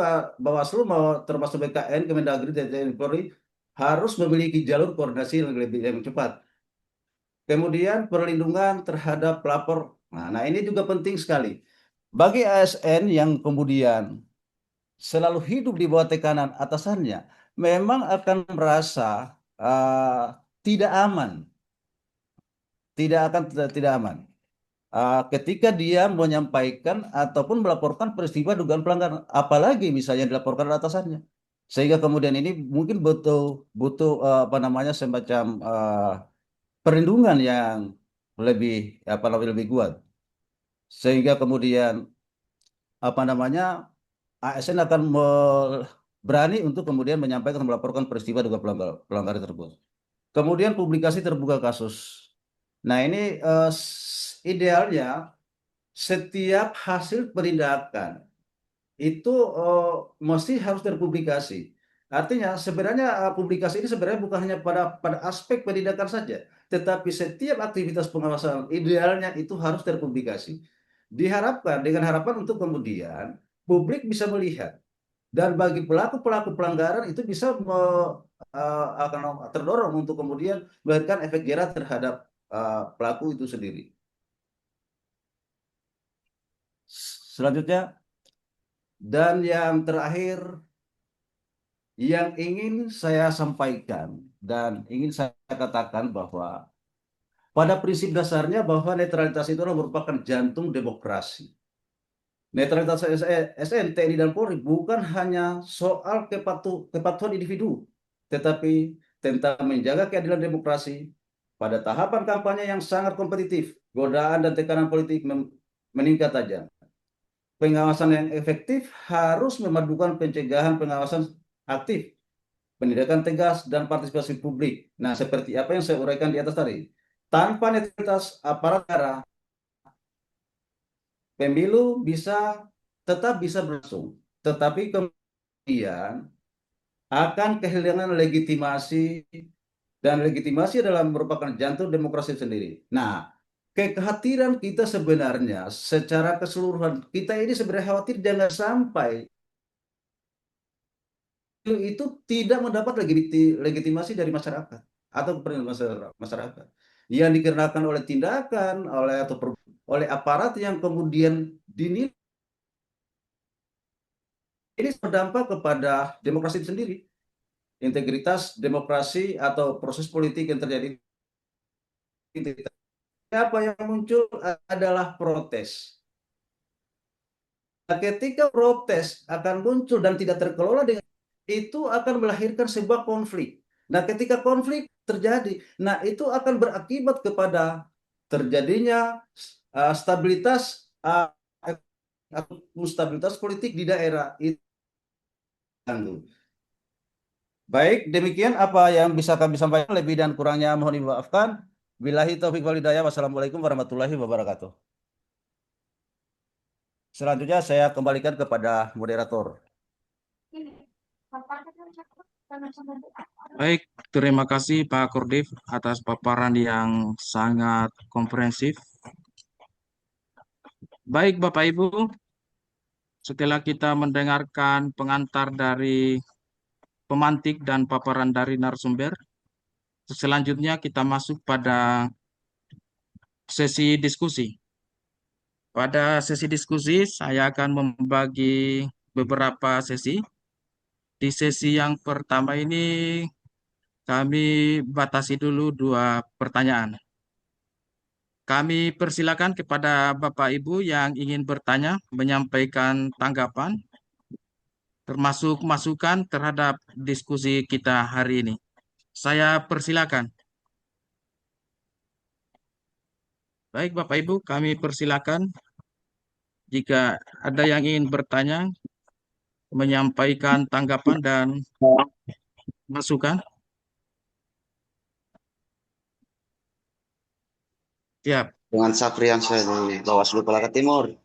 S4: termasuk BKN, Kemendagri, dan TNI Polri harus memiliki jalur koordinasi yang lebih cepat. Kemudian perlindungan terhadap pelapor. Nah, ini juga penting sekali. Bagi ASN yang kemudian selalu hidup di bawah tekanan atasannya, memang akan merasa tidak aman. Tidak aman. ketika dia menyampaikan ataupun melaporkan peristiwa dugaan pelanggaran, apalagi misalnya dilaporkan oleh atasannya, sehingga kemudian ini mungkin butuh butuh apa namanya semacam perlindungan yang lebih apa namanya lebih kuat, sehingga kemudian apa namanya ASN akan berani untuk kemudian menyampaikan melaporkan peristiwa dugaan pelanggaran tersebut. Kemudian publikasi terbuka kasus. Nah ini idealnya setiap hasil penindakan itu mesti harus terpublikasi. Artinya sebenarnya publikasi ini sebenarnya bukan hanya pada aspek penindakan saja, tetapi setiap aktivitas pengawasan idealnya itu harus terpublikasi. Diharapkan dengan harapan untuk kemudian publik bisa melihat dan bagi pelaku-pelaku pelanggaran itu bisa akan terdorong untuk kemudian memberikan efek jerah terhadap pelaku itu sendiri. Selanjutnya, dan yang terakhir yang ingin saya sampaikan dan ingin saya katakan bahwa pada prinsip dasarnya bahwa netralitas itu merupakan jantung demokrasi. Netralitas ASN, TNI, dan Polri bukan hanya soal kepatuhan individu, tetapi tentang menjaga keadilan demokrasi. Pada tahapan kampanye yang sangat kompetitif, godaan dan tekanan politik meningkat tajam. Pengawasan yang efektif harus memadukan pencegahan pengawasan aktif, penindakan tegas, dan partisipasi publik. Nah, seperti apa yang saya uraikan di atas tadi. Tanpa netralitas aparat negara, pemilu tetap bisa berlangsung. Tetapi kemudian akan kehilangan legitimasi, dan legitimasi adalah merupakan jantung demokrasi sendiri. Nah, kekhawatiran kita sebenarnya secara keseluruhan, kita ini sebenarnya khawatir jangan sampai itu tidak mendapat legitimasi dari masyarakat atau masyarakat yang dikarenakan oleh tindakan oleh aparat yang kemudian dinilai ini berdampak kepada demokrasi itu sendiri, integritas demokrasi atau proses politik yang terjadi. Apa yang muncul adalah protes. Nah, ketika protes akan muncul dan tidak terkelola dengan itu akan melahirkan sebuah konflik. Nah, ketika konflik terjadi, nah itu akan berakibat kepada terjadinya stabilitas politik di daerah itu. Baik, demikian apa yang bisa kami sampaikan. Lebih dan kurangnya mohon dimaafkan. Billahi taufiq wal hidayah. Wassalamualaikum warahmatullahi wabarakatuh. Selanjutnya saya kembalikan kepada moderator.
S2: Baik, terima kasih Pak Kordif atas paparan yang sangat komprehensif. Baik Bapak Ibu, setelah kita mendengarkan pengantar dari pemantik dan paparan dari narasumber, selanjutnya kita masuk pada sesi diskusi. Pada sesi diskusi, saya akan membagi beberapa sesi. Di sesi yang pertama ini, kami batasi dulu 2 pertanyaan. Kami persilakan kepada Bapak Ibu yang ingin bertanya, menyampaikan tanggapan, termasuk masukan terhadap diskusi kita hari ini. Saya persilakan. Baik Bapak Ibu, kami persilakan jika ada yang ingin bertanya, menyampaikan tanggapan dan masukan. Siap.
S6: Dengan Safriansyah dari Bawaslu Palaka Timur.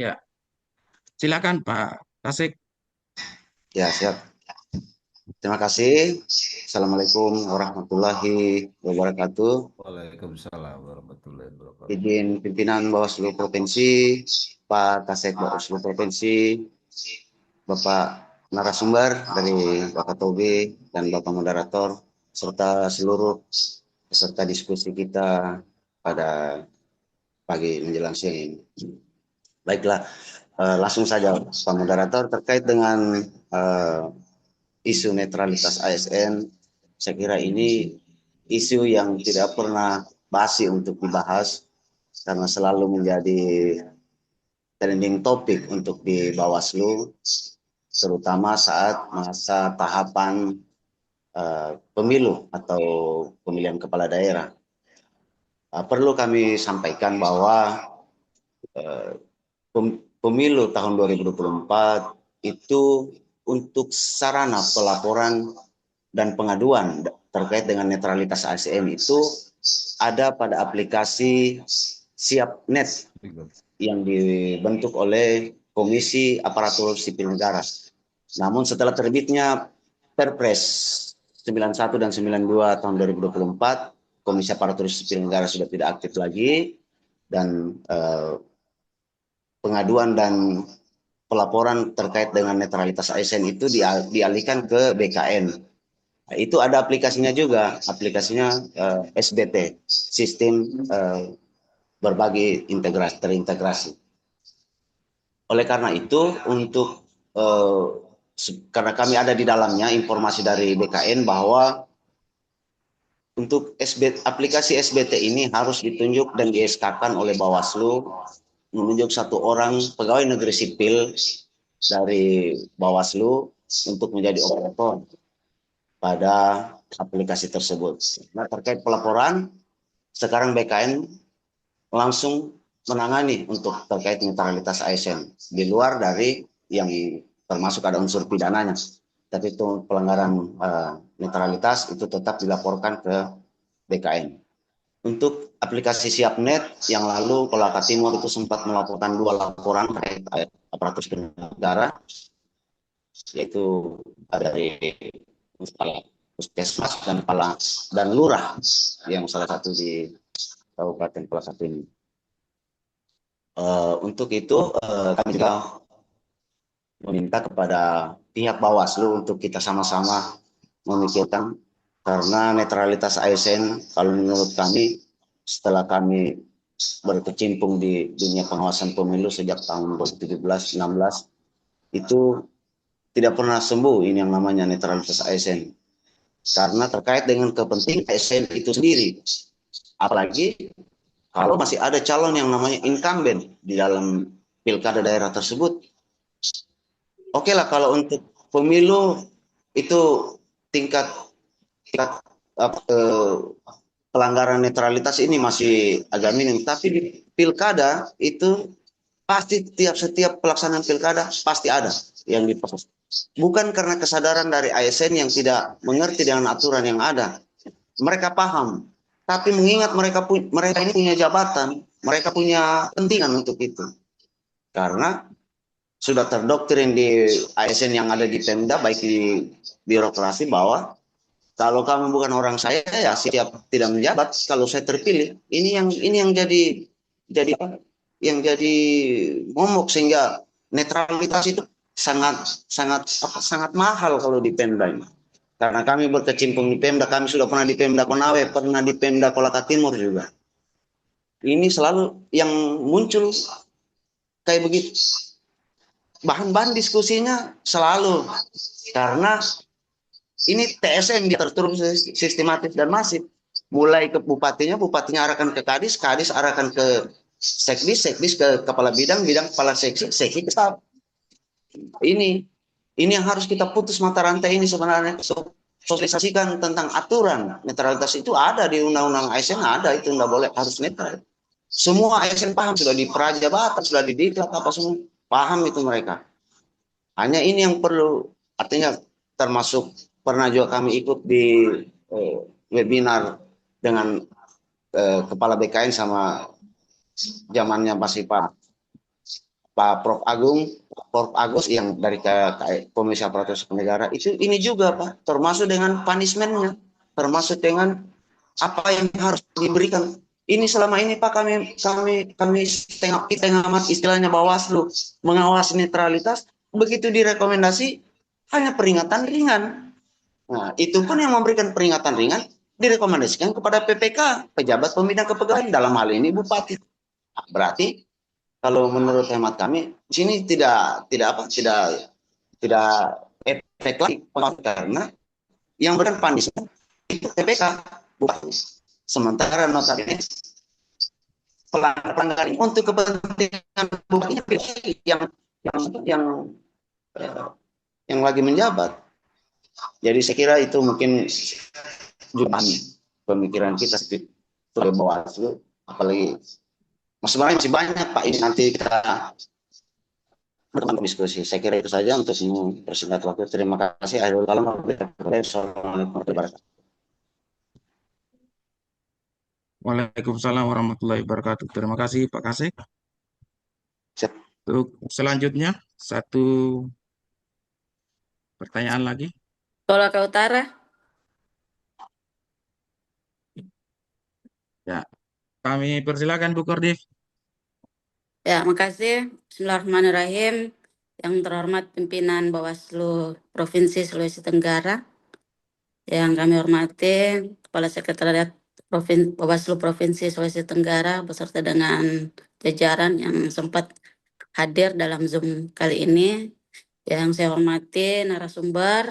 S2: Ya. Silakan Pak Tasik.
S6: Ya, siap. Terima kasih. Assalamualaikum warahmatullahi wabarakatuh.
S4: Waalaikumsalam warahmatullahi wabarakatuh.
S6: Izin pimpinan Bawaslu Provinsi, Pak Kasek Bawaslu Provinsi, Bapak narasumber dari Bapak Tobi dan Bapak moderator, serta seluruh peserta diskusi kita pada pagi menjelang siang ini. Baiklah, langsung saja Pak moderator terkait dengan isu netralitas ASN. Saya kira ini isu yang tidak pernah basi untuk dibahas karena selalu menjadi trending topik untuk di Bawaslu, terutama saat masa tahapan pemilu atau pemilihan kepala daerah. Perlu kami sampaikan bahwa pemilu tahun 2024 itu untuk sarana pelaporan dan pengaduan terkait dengan netralitas ASN itu ada pada aplikasi SiapNet yang dibentuk oleh Komisi Aparatur Sipil Negara. Namun setelah terbitnya Perpres 91 dan 92 tahun 2024, Komisi Aparatur Sipil Negara sudah tidak aktif lagi, dan pengaduan dan pelaporan terkait dengan netralitas ASN itu dialihkan ke BKN. Nah, itu ada aplikasinya juga, aplikasinya SBT, Sistem Berbagi Terintegrasi. Oleh karena itu, untuk karena kami ada di dalamnya, informasi dari BKN bahwa untuk aplikasi SBT ini harus ditunjuk dan di-SK-kan oleh Bawaslu, menunjuk 1 orang pegawai negeri sipil dari Bawaslu untuk menjadi operator pada aplikasi tersebut. Nah, terkait pelaporan, sekarang BKN langsung menangani untuk terkait netralitas ASN di luar dari yang termasuk ada unsur pidananya. Tapi itu pelanggaran netralitas itu tetap dilaporkan ke BKN. Untuk aplikasi SiapNet yang lalu Kolaka Timur itu sempat melaporkan 2 laporan terkait aparatur sipil negara, yaitu dari kepala puskesmas dan lurah yang salah satu di Kabupaten Kolaka ini. Untuk itu kami juga meminta kepada pihak Bawaslu untuk kita sama-sama memikirkan, karena netralitas ASN kalau menurut kami setelah kami berkecimpung di dunia pengawasan pemilu sejak tahun 2017-16 itu tidak pernah sembuh ini yang namanya netralitas ASN, karena terkait dengan kepentingan ASN itu sendiri, apalagi kalau masih ada calon yang namanya incumbent di dalam pilkada daerah tersebut. Oke lah, kalau untuk pemilu itu tingkat pelanggaran netralitas ini masih agak minim, tapi di pilkada itu pasti setiap pelaksanaan pilkada pasti ada yang diproses. Bukan karena kesadaran dari ASN yang tidak mengerti dengan aturan yang ada, mereka paham, tapi mengingat mereka ini punya jabatan, mereka punya kepentingan untuk itu, karena sudah terdoktrin di ASN yang ada di Pemda, baik di birokrasi, bahwa kalau kamu bukan orang saya, ya siap tidak menjabat kalau saya terpilih. Ini yang jadi momok, sehingga netralitas itu sangat mahal kalau di Pemda ini. Karena kami berkecimpung di Pemda, kami sudah pernah di Pemda Konawe, pernah di Pemda Kolaka Timur juga. Ini selalu yang muncul kayak begitu. Bahan-bahan diskusinya selalu, karena ini TSN terturun sistematis dan masif. Mulai ke bupatinya arahkan ke kadis arahkan ke sekdis ke kepala bidang kepala seksi ke staf. Ini yang harus kita putus mata rantai ini sebenarnya. Sosialisasikan tentang aturan netralitas itu ada di undang-undang ASN, ada itu, nggak boleh, harus netral. Semua ASN paham, sudah di Prajabatan, sudah di Diklat, apa semua paham itu mereka. Hanya ini yang perlu, artinya termasuk pernah juga kami ikut di webinar dengan kepala BKN sama zamannya masih Pak Prof Agus yang dari Komisi Aparatur Sipil Negara itu. Ini juga Pak, termasuk dengan punishment-nya, termasuk dengan apa yang harus diberikan. Ini selama ini Pak kami setengah amat istilahnya Bawaslu mengawasi netralitas, begitu direkomendasi hanya peringatan ringan. Nah, itu pun yang memberikan peringatan ringan direkomendasikan kepada PPK, pejabat pembina kepegawaian, dalam hal ini bupati. Nah, berarti kalau menurut hemat kami di sini tidak efek lagi, karena yang berikan punishment itu PPK, bupati. Sementara notabene pelanggaran untuk kepentingan bukannya yang yang eh, yang lagi menjabat. Jadi saya kira itu mungkin juga pemikiran kita sebagai Bawaslu, apalagi sebenarnya masih banyak Pak, ini nanti kita berkembang diskusi. Saya kira itu saja untuk mempersingkat waktu. Terima kasih. Akhirul kalam. Assalamualaikum warahmatullahi wabarakatuh.
S2: Waalaikumsalam warahmatullahi wabarakatuh. Terima kasih Pak Kasek.
S6: Siap.
S2: Untuk selanjutnya, satu pertanyaan lagi.
S7: Kolaka Utara.
S2: Ya, kami persilakan Bu Kordif.
S7: Ya, makasih. Bismillahirrahmanirrahim. Yang terhormat pimpinan Bawaslu Provinsi Sulawesi Tenggara, yang kami hormati Kepala Sekretariat Bawaslu Provinsi Sulawesi Tenggara beserta dengan jajaran yang sempat hadir dalam Zoom kali ini, yang saya hormati narasumber,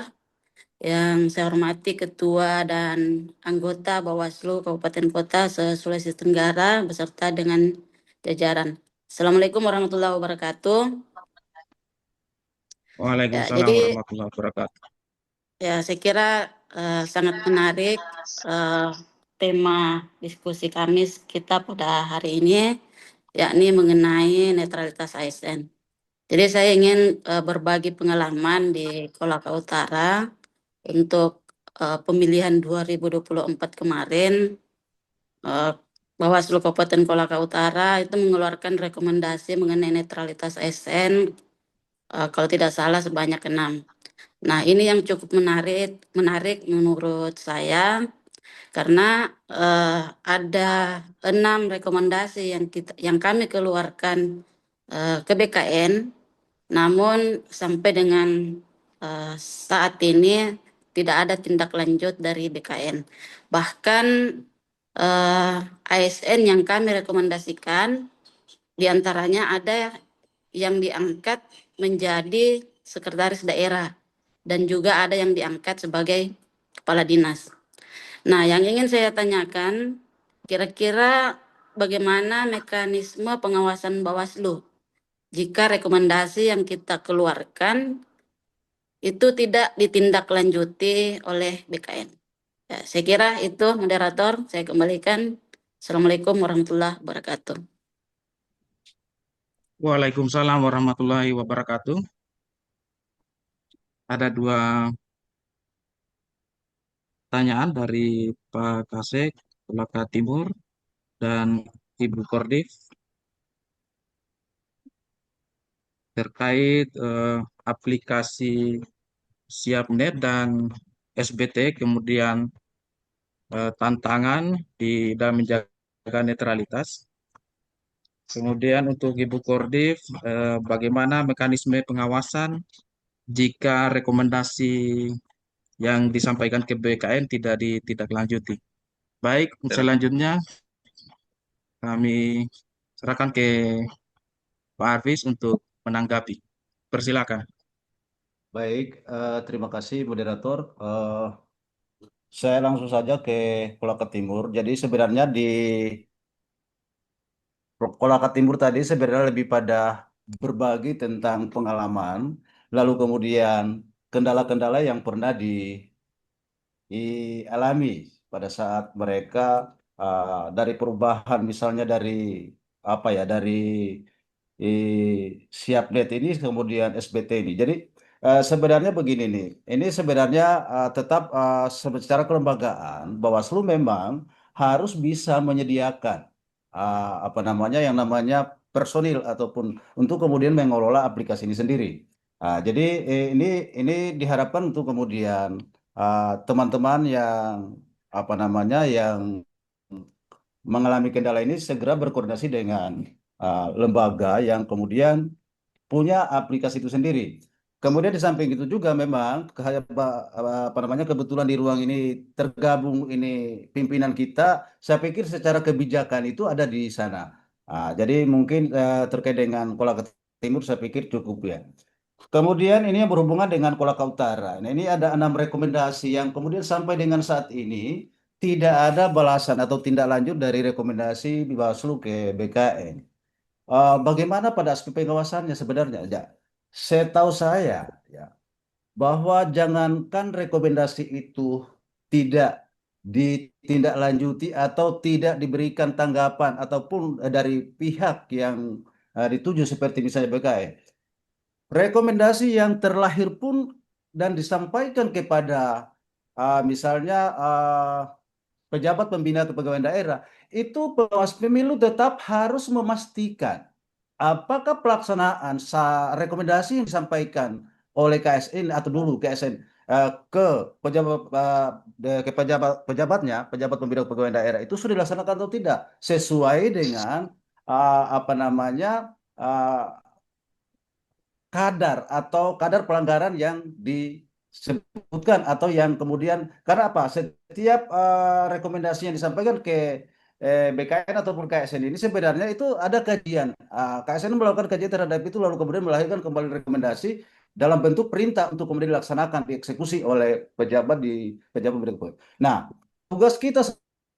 S7: yang saya hormati Ketua dan anggota Bawaslu Kabupaten Kota se-Sulawesi Tenggara beserta dengan jajaran. Assalamualaikum warahmatullahi wabarakatuh.
S2: Waalaikumsalam
S7: jadi
S2: warahmatullahi wabarakatuh.
S7: ya saya kira sangat menarik tema diskusi kami kita pada hari ini, yakni mengenai netralitas ASN. Jadi saya ingin berbagi pengalaman di Kolaka Utara untuk pemilihan 2024 kemarin. Bawaslu Kabupaten Kolaka Utara itu mengeluarkan rekomendasi mengenai netralitas ASN, kalau tidak salah sebanyak 6. Nah, ini yang cukup menarik menurut saya, karena ada 6 rekomendasi yang kami keluarkan ke BKN, namun sampai dengan saat ini tidak ada tindak lanjut dari BKN. Bahkan ASN yang kami rekomendasikan, diantaranya ada yang diangkat menjadi sekretaris daerah dan juga ada yang diangkat sebagai kepala dinas. Nah, yang ingin saya tanyakan, kira-kira bagaimana mekanisme pengawasan Bawaslu jika rekomendasi yang kita keluarkan itu tidak ditindaklanjuti oleh BKN? Ya, saya kira itu, moderator. Saya kembalikan. Assalamualaikum warahmatullahi wabarakatuh.
S2: Waalaikumsalam warahmatullahi wabarakatuh. Ada 2 pertanyaan dari Pak Kasek, Kolaka Timur, dan Ibu Kordif terkait aplikasi SiapNet dan SBT, kemudian tantangan di dalam menjaga netralitas. Kemudian untuk Ibu Kordif, bagaimana mekanisme pengawasan jika rekomendasi yang disampaikan ke BKN tidak ditindaklanjuti? Baik, selanjutnya kami serahkan ke Pak Arvis untuk menanggapi. Persilakan.
S4: Baik, terima kasih moderator. Saya langsung saja ke Kolaka Timur. Jadi sebenarnya di Kolaka Timur tadi sebenarnya lebih pada berbagi tentang pengalaman, lalu kemudian kendala-kendala yang pernah dialami pada saat mereka dari perubahan, misalnya dari apa ya, dari SiapNet ini kemudian SBT ini. Jadi sebenarnya begini nih, ini sebenarnya tetap secara kelembagaan Bawaslu memang harus bisa menyediakan apa namanya yang namanya personil ataupun untuk kemudian mengelola aplikasi ini sendiri. Jadi ini diharapkan untuk kemudian teman-teman yang apa namanya yang mengalami kendala ini segera berkoordinasi dengan lembaga yang kemudian punya aplikasi itu sendiri. Kemudian di samping itu juga memang apa namanya kebetulan di ruang ini tergabung ini pimpinan kita, saya pikir secara kebijakan itu ada di sana. Jadi mungkin terkait dengan Kolaka Timur saya pikir cukup ya. Kemudian ini yang berhubungan dengan Kolaka Utara. Nah, ini ada 6 rekomendasi yang kemudian sampai dengan saat ini tidak ada balasan atau tindak lanjut dari rekomendasi Bawaslu ke BKN. Bagaimana pada aspek pengawasannya sebenarnya? Ya, setahu saya ya, bahwa jangankan rekomendasi itu tidak ditindaklanjuti atau tidak diberikan tanggapan ataupun dari pihak yang dituju seperti misalnya BKN. Rekomendasi yang terlahir pun dan disampaikan kepada misalnya pejabat pembina kepegawaian daerah, itu pengawas pemilu tetap harus memastikan apakah pelaksanaan rekomendasi yang disampaikan oleh KSN atau dulu KSN ke pejabatnya, pejabat pembina kepegawaian daerah itu sudah dilaksanakan atau tidak sesuai dengan apa namanya kadar pelanggaran yang disebutkan atau yang kemudian karena apa? Setiap rekomendasi yang disampaikan ke BKN ataupun KSN ini sebenarnya itu ada kajian. KSN melakukan kajian terhadap itu lalu kemudian melahirkan kembali rekomendasi dalam bentuk perintah untuk kemudian dilaksanakan, dieksekusi oleh pejabat berikut. Nah, tugas kita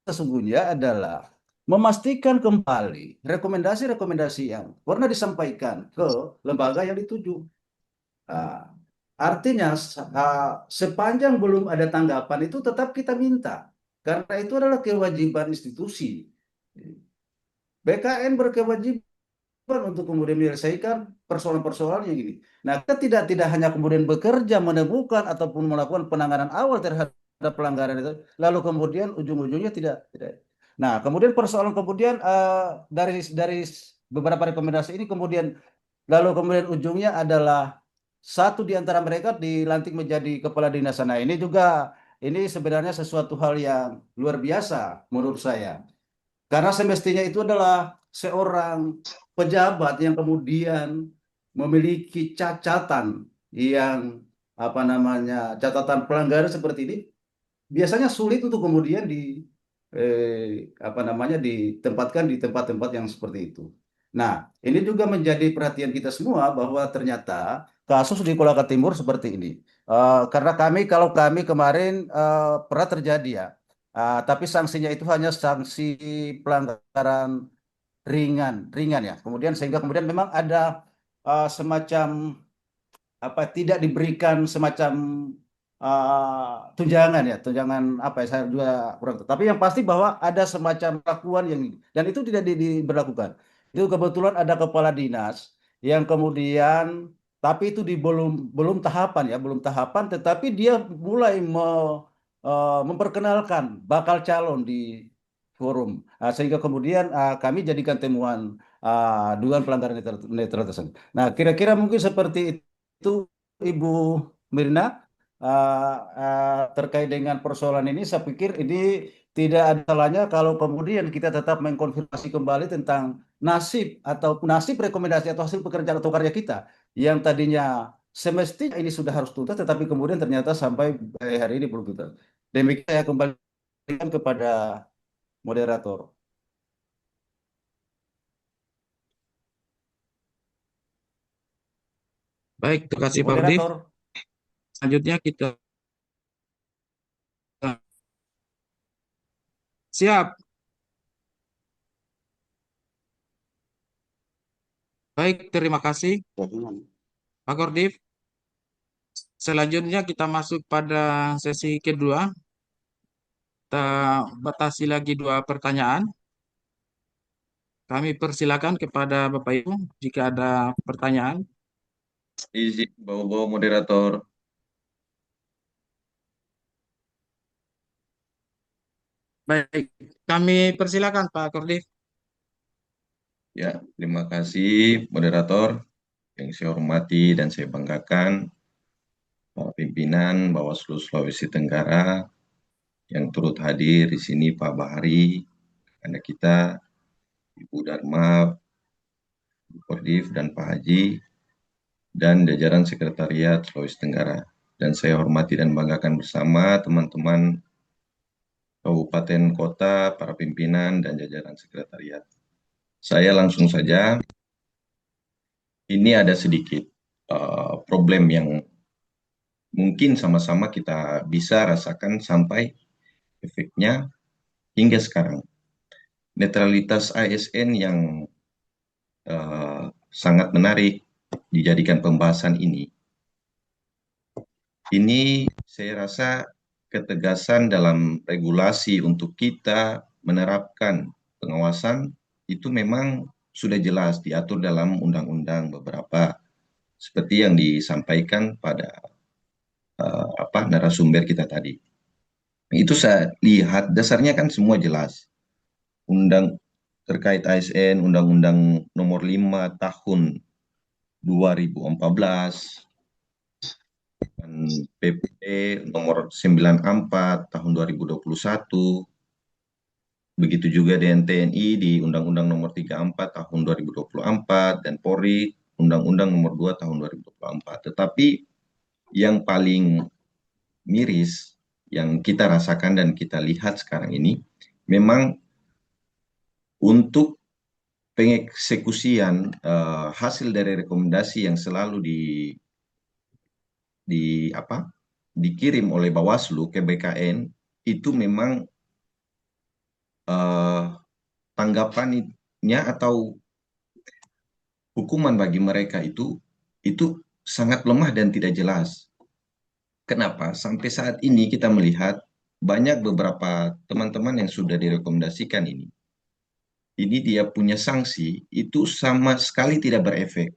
S4: sesungguhnya adalah memastikan kembali rekomendasi-rekomendasi yang pernah disampaikan ke lembaga yang dituju. Artinya sepanjang belum ada tanggapan itu tetap kita minta, karena itu adalah kewajiban institusi. BKN berkewajiban untuk kemudian menyelesaikan persoalan-persoalan yang ini. Nah, kita tidak hanya kemudian bekerja menemukan ataupun melakukan penanganan awal terhadap pelanggaran itu, lalu kemudian ujung-ujungnya tidak. Nah, kemudian persoalan kemudian dari beberapa rekomendasi ini kemudian ujungnya adalah satu di antara mereka dilantik menjadi kepala dinas. Nah, ini sebenarnya sesuatu hal yang luar biasa menurut saya. Karena semestinya itu adalah seorang pejabat yang kemudian memiliki catatan yang apa namanya catatan pelanggaran seperti ini biasanya sulit untuk kemudian ditempatkan di tempat-tempat yang seperti itu. Nah, ini juga menjadi perhatian kita semua bahwa ternyata kasus di Kolaka Timur seperti ini. Karena kalau kami kemarin pernah terjadi ya, tapi sanksinya itu hanya sanksi pelanggaran ringan ya. Sehingga kemudian memang ada semacam tidak diberikan semacam tunjangan apa ya, saya juga kurang tahu. Tapi yang pasti bahwa ada semacam perlakuan yang dan itu tidak diberlakukan. Itu kebetulan ada kepala dinas yang kemudian tapi itu belum tahapan tetapi dia mulai memperkenalkan bakal calon di forum. Sehingga kemudian kami jadikan temuan dugaan pelanggaran netralitas. Nah, kira-kira mungkin seperti itu Ibu Mirna terkait dengan persoalan ini. Saya pikir ini tidak ada salahnya kalau kemudian kita tetap mengkonfirmasi kembali tentang nasib rekomendasi atau hasil pekerjaan atau karya kita yang tadinya semestinya ini sudah harus tuntas tetapi kemudian ternyata sampai hari ini belum tuntas. Demikian saya kembalikan kepada moderator.
S2: Baik, terima kasih Pak Rudi.
S4: Moderator.
S2: Selanjutnya kita siap. Baik, terima kasih Pak Kordif. Selanjutnya kita masuk pada sesi kedua. Kita batasi lagi 2 pertanyaan. Kami persilakan kepada Bapak Ibu jika ada pertanyaan.
S5: Izin bawa moderator.
S2: Baik, kami persilakan Pak Kordif.
S5: Ya, terima kasih moderator yang saya hormati dan saya banggakan para pimpinan Bawaslu Sulawesi Tenggara yang turut hadir di sini, Pak Bahari, anak kita, Ibu Dharma, Ibu Kordif, dan Pak Haji, dan jajaran Sekretariat Sulawesi Tenggara. Dan saya hormati dan banggakan bersama teman-teman kabupaten, kota, para pimpinan, dan jajaran sekretariat. Saya langsung saja, ini ada sedikit problem yang mungkin sama-sama kita bisa rasakan sampai efeknya hingga sekarang. Netralitas ASN yang sangat menarik dijadikan pembahasan ini saya rasa ketegasan dalam regulasi untuk kita menerapkan pengawasan itu memang sudah jelas diatur dalam undang-undang beberapa seperti yang disampaikan pada narasumber kita tadi. Itu saya lihat dasarnya kan semua jelas. Undang terkait ASN, Undang-Undang Nomor 5 Tahun 2014, dan PP Nomor 94 Tahun 2021, begitu juga dengan TNI di Undang-Undang Nomor 34 Tahun 2024, dan Polri Undang-Undang Nomor 2 Tahun 2024. Tetapi yang paling miris yang kita rasakan dan kita lihat sekarang ini, memang untuk pengeksekusian hasil dari rekomendasi yang selalu dikirim oleh Bawaslu ke BKN, itu memang tanggapannya atau hukuman bagi mereka itu sangat lemah dan tidak jelas. Kenapa? Sampai saat ini kita melihat banyak beberapa teman-teman yang sudah direkomendasikan ini dia punya sanksi itu sama sekali tidak berefek.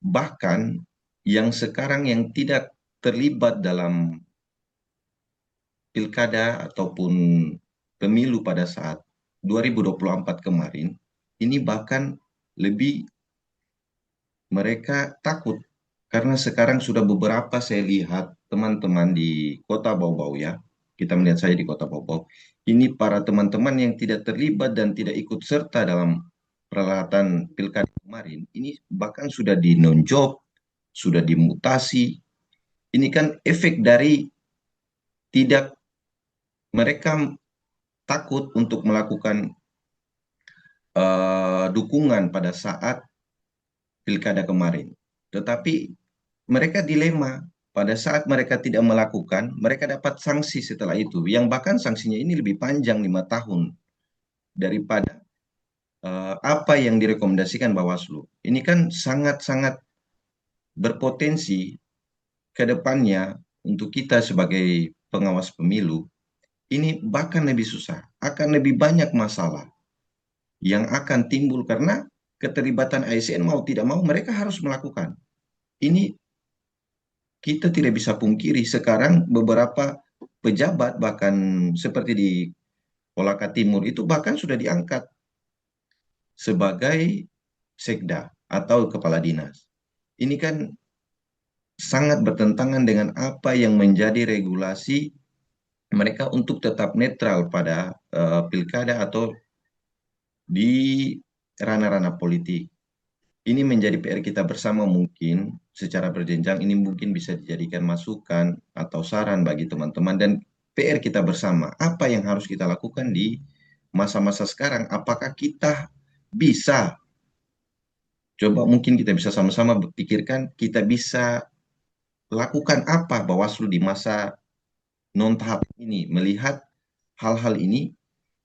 S5: Bahkan yang sekarang yang tidak terlibat dalam pilkada ataupun pemilu pada saat 2024 kemarin, ini bahkan lebih mereka takut. Karena sekarang sudah beberapa saya lihat teman-teman di Kota Bau-Bau ya, kita melihat saya di Kota Bau-Bau, ini para teman-teman yang tidak terlibat dan tidak ikut serta dalam peralatan pilkada kemarin, ini bahkan sudah dinonjob, sudah dimutasi. Ini kan efek dari tidak mereka takut untuk melakukan dukungan pada saat pilkada kemarin. Tetapi mereka dilema, pada saat mereka tidak melakukan, mereka dapat sanksi setelah itu, yang bahkan sanksinya ini lebih panjang 5 tahun daripada apa yang direkomendasikan Bawaslu. Ini kan sangat-sangat berpotensi ke depannya untuk kita sebagai pengawas pemilu, ini bahkan lebih susah, akan lebih banyak masalah yang akan timbul karena keterlibatan ASN mau tidak mau mereka harus melakukan. Ini kita tidak bisa pungkiri sekarang beberapa pejabat bahkan seperti di Kolaka Timur itu bahkan sudah diangkat sebagai sekda atau kepala dinas. Ini kan sangat bertentangan dengan apa yang menjadi regulasi mereka untuk tetap netral pada pilkada atau di ranah-ranah politik. Ini menjadi PR kita bersama, mungkin secara berjenjang ini mungkin bisa dijadikan masukan atau saran bagi teman-teman, dan PR kita bersama, apa yang harus kita lakukan di masa-masa sekarang. Apakah kita bisa, coba mungkin kita bisa sama-sama berpikirkan, kita bisa lakukan apa Bawaslu di masa non-tahap ini, melihat hal-hal ini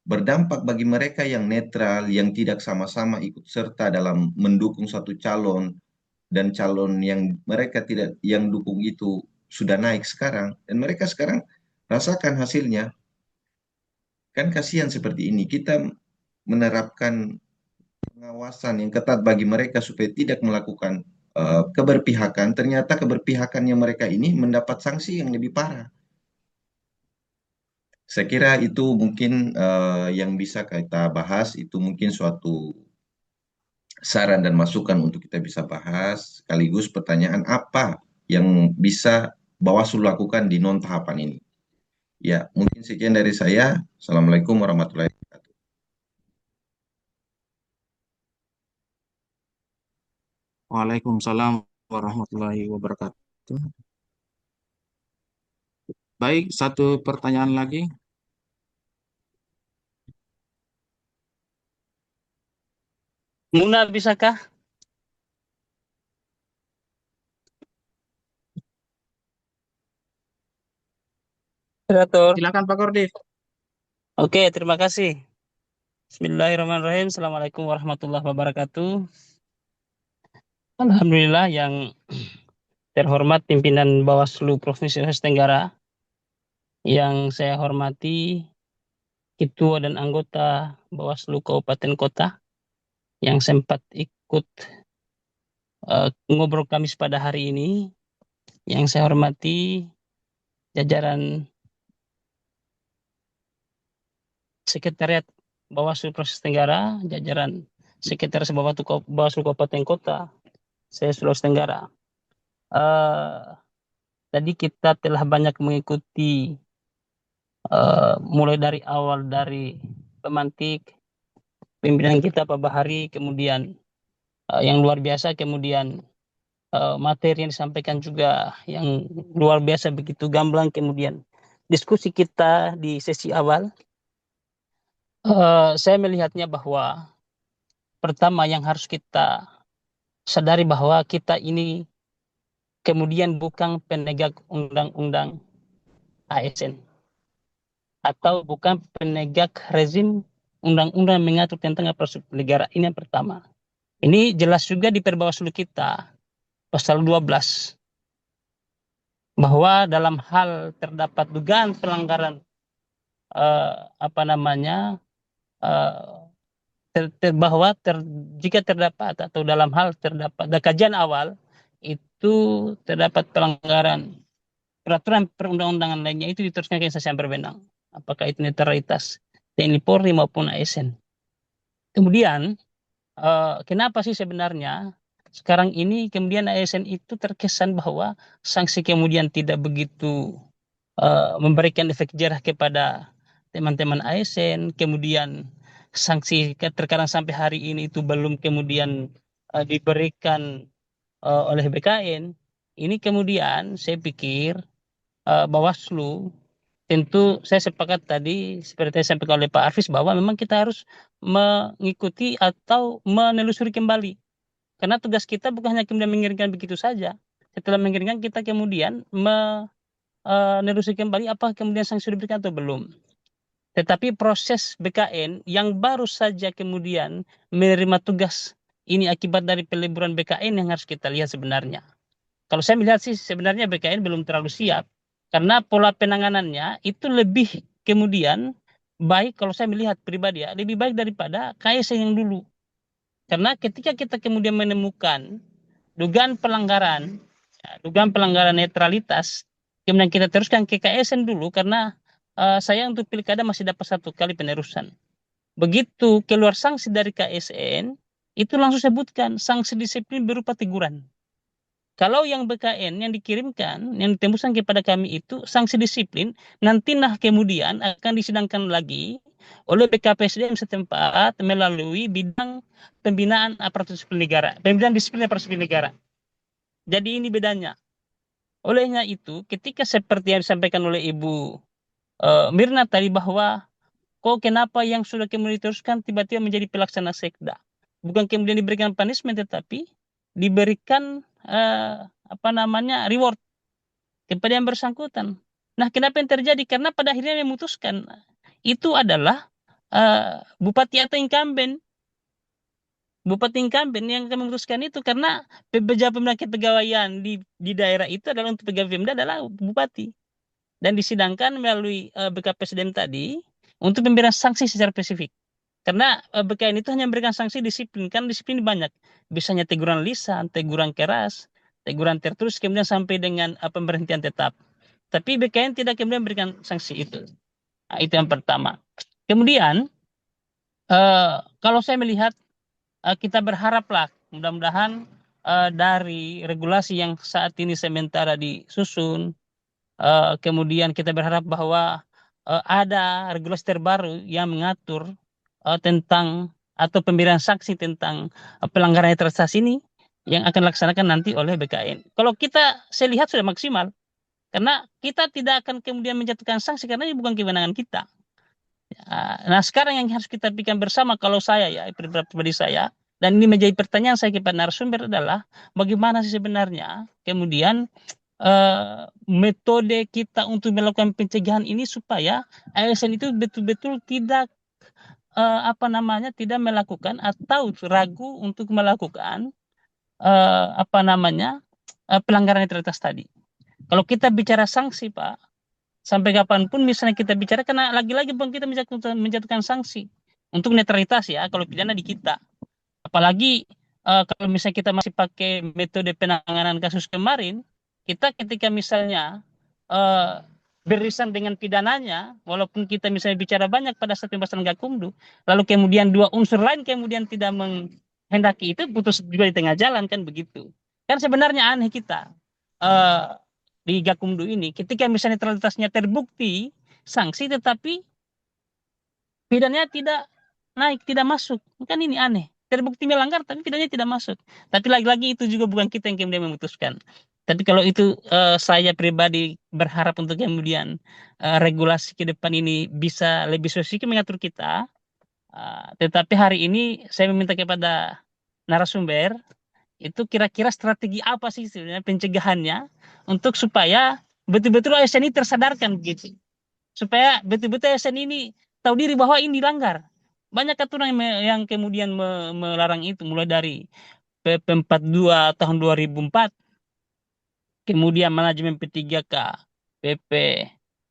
S5: berdampak bagi mereka yang netral, yang tidak sama-sama ikut serta dalam mendukung satu calon, dan calon yang mereka tidak yang dukung itu sudah naik sekarang, dan mereka sekarang rasakan hasilnya. Kan kasihan seperti ini, kita menerapkan pengawasan yang ketat bagi mereka supaya tidak melakukan keberpihakan, ternyata keberpihakannya mereka ini mendapat sanksi yang lebih parah. Saya kira itu mungkin yang bisa kita bahas, itu mungkin suatu saran dan masukan untuk kita bisa bahas, sekaligus pertanyaan apa yang bisa Bawaslu lakukan di non-tahapan ini. Ya, mungkin sekian dari saya. Assalamualaikum warahmatullahi wabarakatuh.
S2: Waalaikumsalam warahmatullahi wabarakatuh. Baik, satu pertanyaan lagi.
S8: Muna, bisakah? Moderator.
S2: Silakan Pak Kordif.
S8: Oke, terima kasih. Bismillahirrahmanirrahim. Assalamualaikum warahmatullahi wabarakatuh. Alhamdulillah yang terhormat pimpinan Bawaslu Provinsi Sulawesi Tenggara, yang saya hormati ketua dan anggota Bawaslu Kabupaten Kota yang sempat ikut ngobrol Kamis pada hari ini, yang saya hormati jajaran Sekretariat Bawaslu Provinsi Tenggara, jajaran Sekretaris Bawaslu Kabupaten Kota, saya Sulawesi Tenggara. Tadi kita telah banyak mengikuti mulai dari awal dari pemantik pimpinan kita Pak Bahari, kemudian yang luar biasa, kemudian materi yang disampaikan juga yang luar biasa begitu gamblang, kemudian diskusi kita di sesi awal. Saya melihatnya bahwa pertama yang harus kita sadari bahwa kita ini kemudian bukan penegak undang-undang ASN atau bukan penegak rezim undang-undang mengatur tentang aparatur negara. Ini yang pertama. Ini jelas juga di Perbawaslu kita pasal 12 bahwa dalam hal terdapat dugaan pelanggaran jika terdapat atau dalam hal terdapat kajian awal itu terdapat pelanggaran peraturan perundang-undangan lainnya, itu diteruskan ke instansi yang berwenang, apakah itu netralitas TNI Polri maupun ASN. Kemudian kenapa sih sebenarnya sekarang ini kemudian ASN itu terkesan bahwa sanksi kemudian tidak begitu memberikan efek jerah kepada teman-teman ASN, kemudian sanksi terkadang sampai hari ini itu belum kemudian diberikan oleh BKN. Ini kemudian saya pikir Bawaslu, tentu saya sepakat tadi seperti yang disampaikan oleh Pak Arfis bahwa memang kita harus mengikuti atau menelusuri kembali. Karena tugas kita bukan hanya kemudian mengirimkan begitu saja. Setelah mengirimkan, kita kemudian menelusuri kembali apakah kemudian sanksi sudah diberikan atau belum. Tetapi proses BKN yang baru saja kemudian menerima tugas ini akibat dari peleburan BKN yang harus kita lihat sebenarnya. Kalau saya melihat sih sebenarnya BKN belum terlalu siap. Karena pola penanganannya itu lebih kemudian baik, kalau saya melihat pribadi ya, lebih baik daripada KSN yang dulu. Karena ketika kita kemudian menemukan dugaan pelanggaran netralitas, kemudian kita teruskan ke KSN dulu, karena saya untuk pilkada masih dapat 1 kali penerusan. Begitu keluar sanksi dari KSN, itu langsung sebutkan sanksi disiplin berupa teguran. Kalau yang BKN yang dikirimkan, yang ditembuskan kepada kami itu sanksi disiplin, nanti kemudian akan disidangkan lagi oleh BKPSDM setempat melalui bidang pembinaan aparatur sipil negara, pembinaan disiplin aparatur sipil negara. Jadi ini bedanya. Olehnya itu, ketika seperti yang disampaikan oleh Ibu Mirna tadi bahwa kok kenapa yang sudah kemudian diteruskan tiba-tiba menjadi pelaksana sekda, bukan kemudian diberikan punishment tetapi diberikan reward kepada yang bersangkutan. Nah, kenapa yang terjadi? Karena pada akhirnya memutuskan itu adalah bupati atau incumbent. Bupati incumbent yang akan memutuskan itu, karena pembina kepegawaian di daerah itu adalah untuk pegawai Pemda adalah bupati. Dan disidangkan melalui BKPSDM tadi untuk memberikan sanksi secara spesifik. Karena BKN itu hanya memberikan sanksi disiplin, kan disiplin banyak. Bisanya teguran lisan, teguran keras, teguran tertulis, kemudian sampai dengan pemberhentian tetap. Tapi BKN tidak kemudian memberikan sanksi itu. Nah, itu yang pertama. Kemudian kalau saya melihat kita berharaplah mudah-mudahan dari regulasi yang saat ini sementara disusun, kemudian kita berharap bahwa ada regulasi terbaru yang mengatur tentang atau pemberian sanksi tentang pelanggaran netralitas ini yang akan dilaksanakan nanti oleh BKN. Kalau saya lihat sudah maksimal, karena kita tidak akan kemudian menjatuhkan sanksi karena ini bukan kewenangan kita. Nah, sekarang yang harus kita pikirkan bersama, kalau saya ya pribadi saya, dan ini menjadi pertanyaan saya kepada narasumber adalah bagaimana sih sebenarnya kemudian metode kita untuk melakukan pencegahan ini supaya ASN itu betul-betul tidak tidak melakukan atau ragu untuk melakukan pelanggaran netralitas tadi. Kalau kita bicara sanksi, Pak, sampai kapanpun misalnya kita bicara, karena lagi-lagi Bang kita menjatuhkan sanksi untuk netralitas ya, kalau pidana di kita. Apalagi kalau misalnya kita masih pakai metode penanganan kasus kemarin, kita ketika misalnya beririsan dengan pidananya, walaupun kita misalnya bicara banyak pada saat pembahasan Gakumdu, lalu kemudian dua unsur lain kemudian tidak menghendaki itu, putus juga di tengah jalan, kan begitu. Kan sebenarnya aneh kita di Gakumdu ini, ketika misalnya netralitasnya terbukti sanksi, tetapi pidananya tidak naik, tidak masuk. Kan ini aneh. Terbukti melanggar, tapi pidananya tidak masuk. Tapi lagi-lagi itu juga bukan kita yang kemudian memutuskan. Tapi kalau itu saya pribadi berharap untuk kemudian regulasi ke depan ini bisa lebih spesifik mengatur kita. Tetapi hari ini saya meminta kepada narasumber, itu kira-kira strategi apa sih sebenarnya pencegahannya untuk supaya betul-betul ASN ini tersadarkan begitu. Supaya betul-betul ASN ini tahu diri bahwa ini dilanggar. Banyak aturan yang kemudian melarang itu, mulai dari PP 42 tahun 2004, kemudian manajemen P3K, PP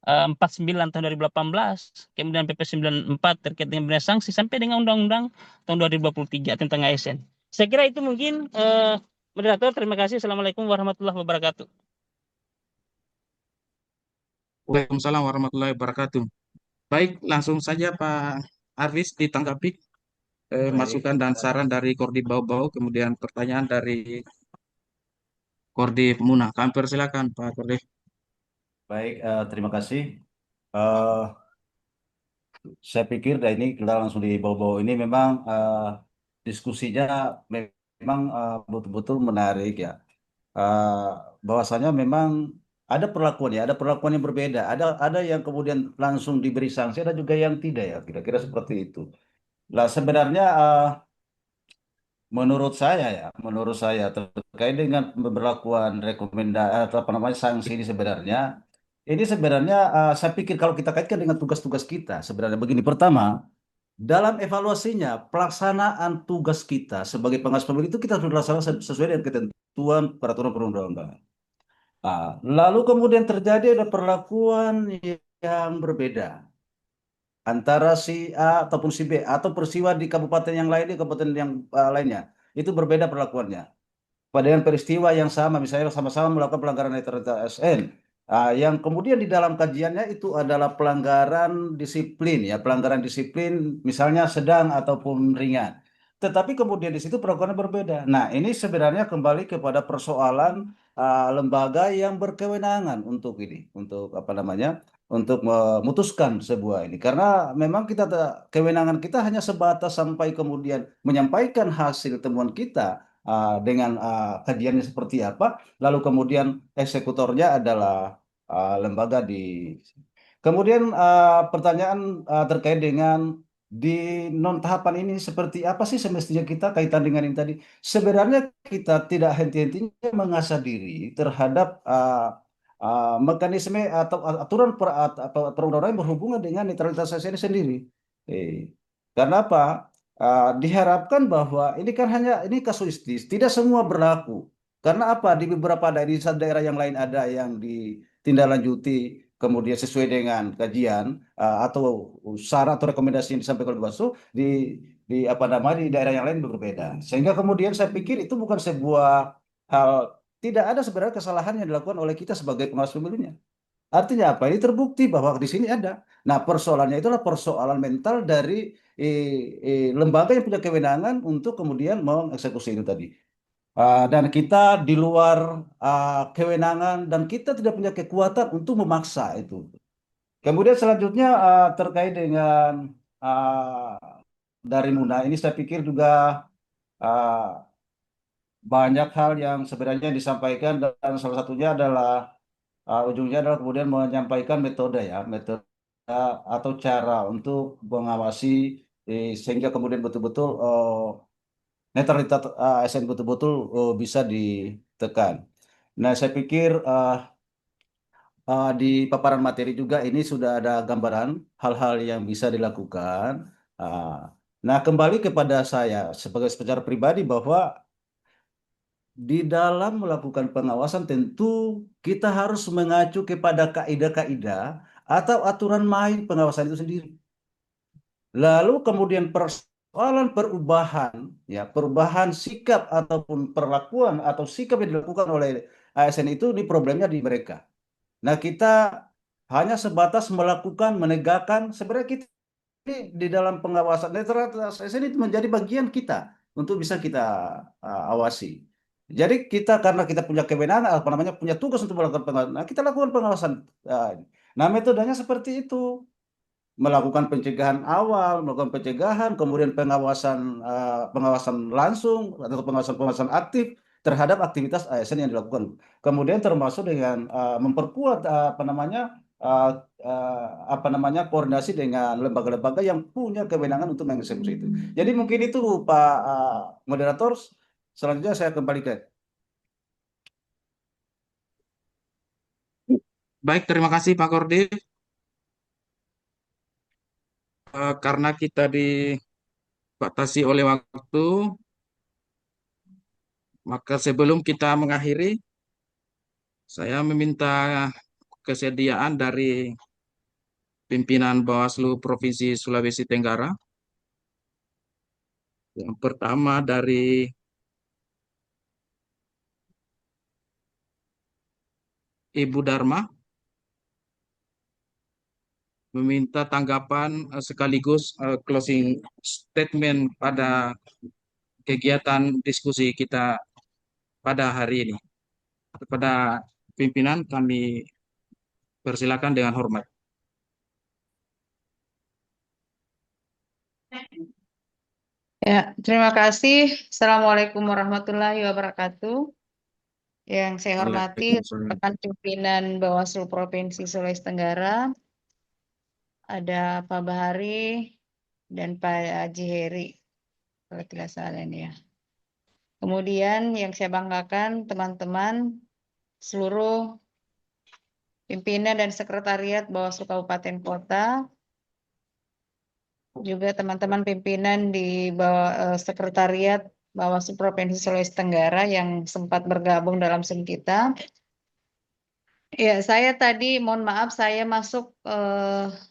S8: 49 tahun 2018, kemudian PP 94 terkait dengan bina sanksi, sampai dengan Undang-Undang tahun 2023 tentang ASN. Saya kira itu mungkin, moderator. Terima kasih. Assalamualaikum warahmatullahi wabarakatuh.
S2: Waalaikumsalam warahmatullahi wabarakatuh. Baik, langsung saja Pak Arvis ditanggapi masukan dan saran dari Kordip Bau-Bau, kemudian pertanyaan dari Kordip Muna. Kami persilakan Pak Kordip.
S4: Baik, terima kasih. Eh, saya pikir ini kita langsung di bawah-bawah ini memang diskusinya memang betul-betul menarik ya. Eh, Bahwasanya memang ada perlakuan ya, ada perlakuan yang berbeda. Ada yang kemudian langsung diberi sanksi, ada juga yang tidak ya. Kira-kira seperti itu. Lah sebenarnya menurut saya terkait dengan pemberlakuan rekomendasi atau apa namanya sanksi ini sebenarnya saya pikir kalau kita kaitkan dengan tugas-tugas kita sebenarnya begini. Pertama, dalam evaluasinya pelaksanaan tugas kita sebagai pengawas pemilu itu kita harus laksanakan sesuai dengan ketentuan peraturan perundang-undangan. Lalu kemudian terjadi ada perlakuan yang berbeda antara si A ataupun si B atau peristiwa di kabupaten yang lain, di kabupaten yang lainnya itu berbeda perlakuannya. Pada yang peristiwa yang sama, misalnya sama-sama melakukan pelanggaran netralitas ASN, yang kemudian di dalam kajiannya itu adalah pelanggaran disiplin ya, pelanggaran disiplin misalnya sedang ataupun ringan. Tetapi kemudian di situ perlakuannya berbeda. Nah, ini sebenarnya kembali kepada persoalan lembaga yang berkewenangan untuk ini, untuk apa namanya, untuk memutuskan sebuah ini. Karena memang kewenangan kita hanya sebatas sampai kemudian menyampaikan hasil temuan kita dengan kajiannya seperti apa, lalu kemudian eksekutornya adalah lembaga di. Kemudian pertanyaan terkait dengan di non tahapan ini seperti apa sih semestinya kita kaitan dengan ini tadi. Sebenarnya kita tidak henti-hentinya mengasah diri terhadap mekanisme atau aturan perundang-undangan yang berhubungan dengan netralitas ASN sendiri. Karena apa? Diharapkan bahwa ini kan hanya ini kasuistis, tidak semua berlaku. Karena apa? Di beberapa daerah yang lain ada yang ditindaklanjuti kemudian sesuai dengan kajian atau saran atau rekomendasi yang disampaikan oleh Bawaslu di apa namanya di daerah yang lain berbeda. Sehingga kemudian saya pikir itu bukan sebuah hal, tidak ada sebenarnya kesalahan yang dilakukan oleh kita sebagai pengawas pemilunya. Artinya apa? Ini terbukti bahwa di sini ada. Nah, persoalannya itulah persoalan mental dari lembaga yang punya kewenangan untuk kemudian mengeksekusi itu tadi. Dan kita di luar kewenangan dan kita tidak punya kekuatan untuk memaksa itu. Kemudian selanjutnya terkait dengan dari Muna ini saya pikir juga banyak hal yang sebenarnya disampaikan dan salah satunya adalah ujungnya adalah kemudian menyampaikan metode ya, metode atau cara untuk mengawasi sehingga kemudian betul-betul netralitas ASN betul-betul bisa ditekan. Nah, saya pikir di paparan materi juga ini sudah ada gambaran hal-hal yang bisa dilakukan. Ah, Nah, kembali kepada saya secara pribadi bahwa di dalam melakukan pengawasan tentu kita harus mengacu kepada kaidah-kaidah atau aturan main pengawasan itu sendiri. Lalu kemudian persoalan perubahan sikap ataupun perlakuan atau sikap yang dilakukan oleh ASN itu di problemnya di mereka. Nah, kita hanya sebatas melakukan, menegakkan, sebenarnya kita di dalam pengawasan netralitas ASN itu menjadi bagian kita untuk bisa kita awasi. Jadi kita karena kita punya kewenangan, punya tugas untuk melakukan pengawasan, nah kita lakukan pengawasan. Nah, metodenya seperti itu. Melakukan pencegahan awal, melakukan pencegahan, kemudian pengawasan langsung atau pengawasan aktif terhadap aktivitas ASN yang dilakukan. Kemudian termasuk dengan memperkuat koordinasi dengan lembaga-lembaga yang punya kewenangan untuk mengeksekusi itu. Jadi mungkin itu Pak Moderator. Selanjutnya saya kembali ke.
S2: Baik, terima kasih Pak Kordi. Karena kita dibatasi oleh waktu, maka sebelum kita mengakhiri, saya meminta kesediaan dari pimpinan Bawaslu Provinsi Sulawesi Tenggara. Yang pertama dari Ibu Dharma, meminta tanggapan sekaligus closing statement pada kegiatan diskusi kita pada hari ini. Kepada pimpinan kami persilakan dengan hormat.
S9: Ya, terima kasih. Assalamualaikum warahmatullahi wabarakatuh. Yang saya hormati
S2: Waalaikumsalam.
S9: rekan pimpinan Bawaslu Provinsi Sulawesi Tenggara, ada Pak Bahari dan Pak Haji Heri, kalau tidak salah ini ya. Kemudian yang saya banggakan teman-teman seluruh pimpinan dan sekretariat Bawaslu Kabupaten Kota, juga teman-teman pimpinan di sekretariat Bawaslu Provinsi Sulawesi Tenggara yang sempat bergabung dalam Zoom kita. Ya, saya tadi mohon maaf saya masuk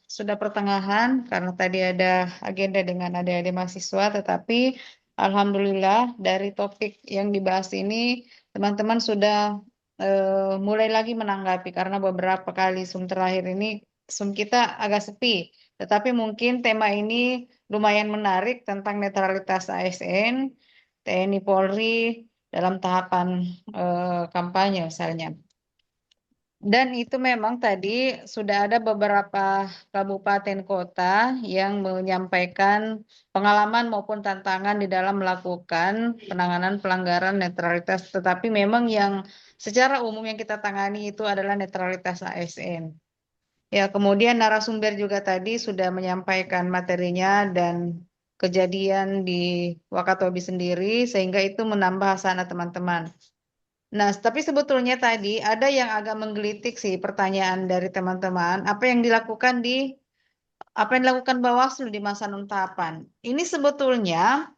S9: sudah pertengahan karena tadi ada agenda dengan adik-adik mahasiswa, tetapi alhamdulillah dari topik yang dibahas ini teman-teman sudah mulai lagi menanggapi karena beberapa kali Zoom terakhir ini Zoom kita agak sepi. Tetapi mungkin tema ini lumayan menarik tentang netralitas ASN, TNI Polri dalam tahapan kampanye misalnya. Dan itu memang tadi sudah ada beberapa kabupaten kota yang menyampaikan pengalaman maupun tantangan di dalam melakukan penanganan pelanggaran netralitas. Tetapi memang yang secara umum yang kita tangani itu adalah netralitas ASN. Ya, kemudian narasumber juga tadi sudah menyampaikan materinya dan kejadian di Wakatobi sendiri, sehingga itu menambah hasanah teman-teman. Nah, tapi sebetulnya tadi ada yang agak menggelitik sih pertanyaan dari teman-teman, apa yang dilakukan Bawaslu di masa non-tahapan. Ini sebetulnya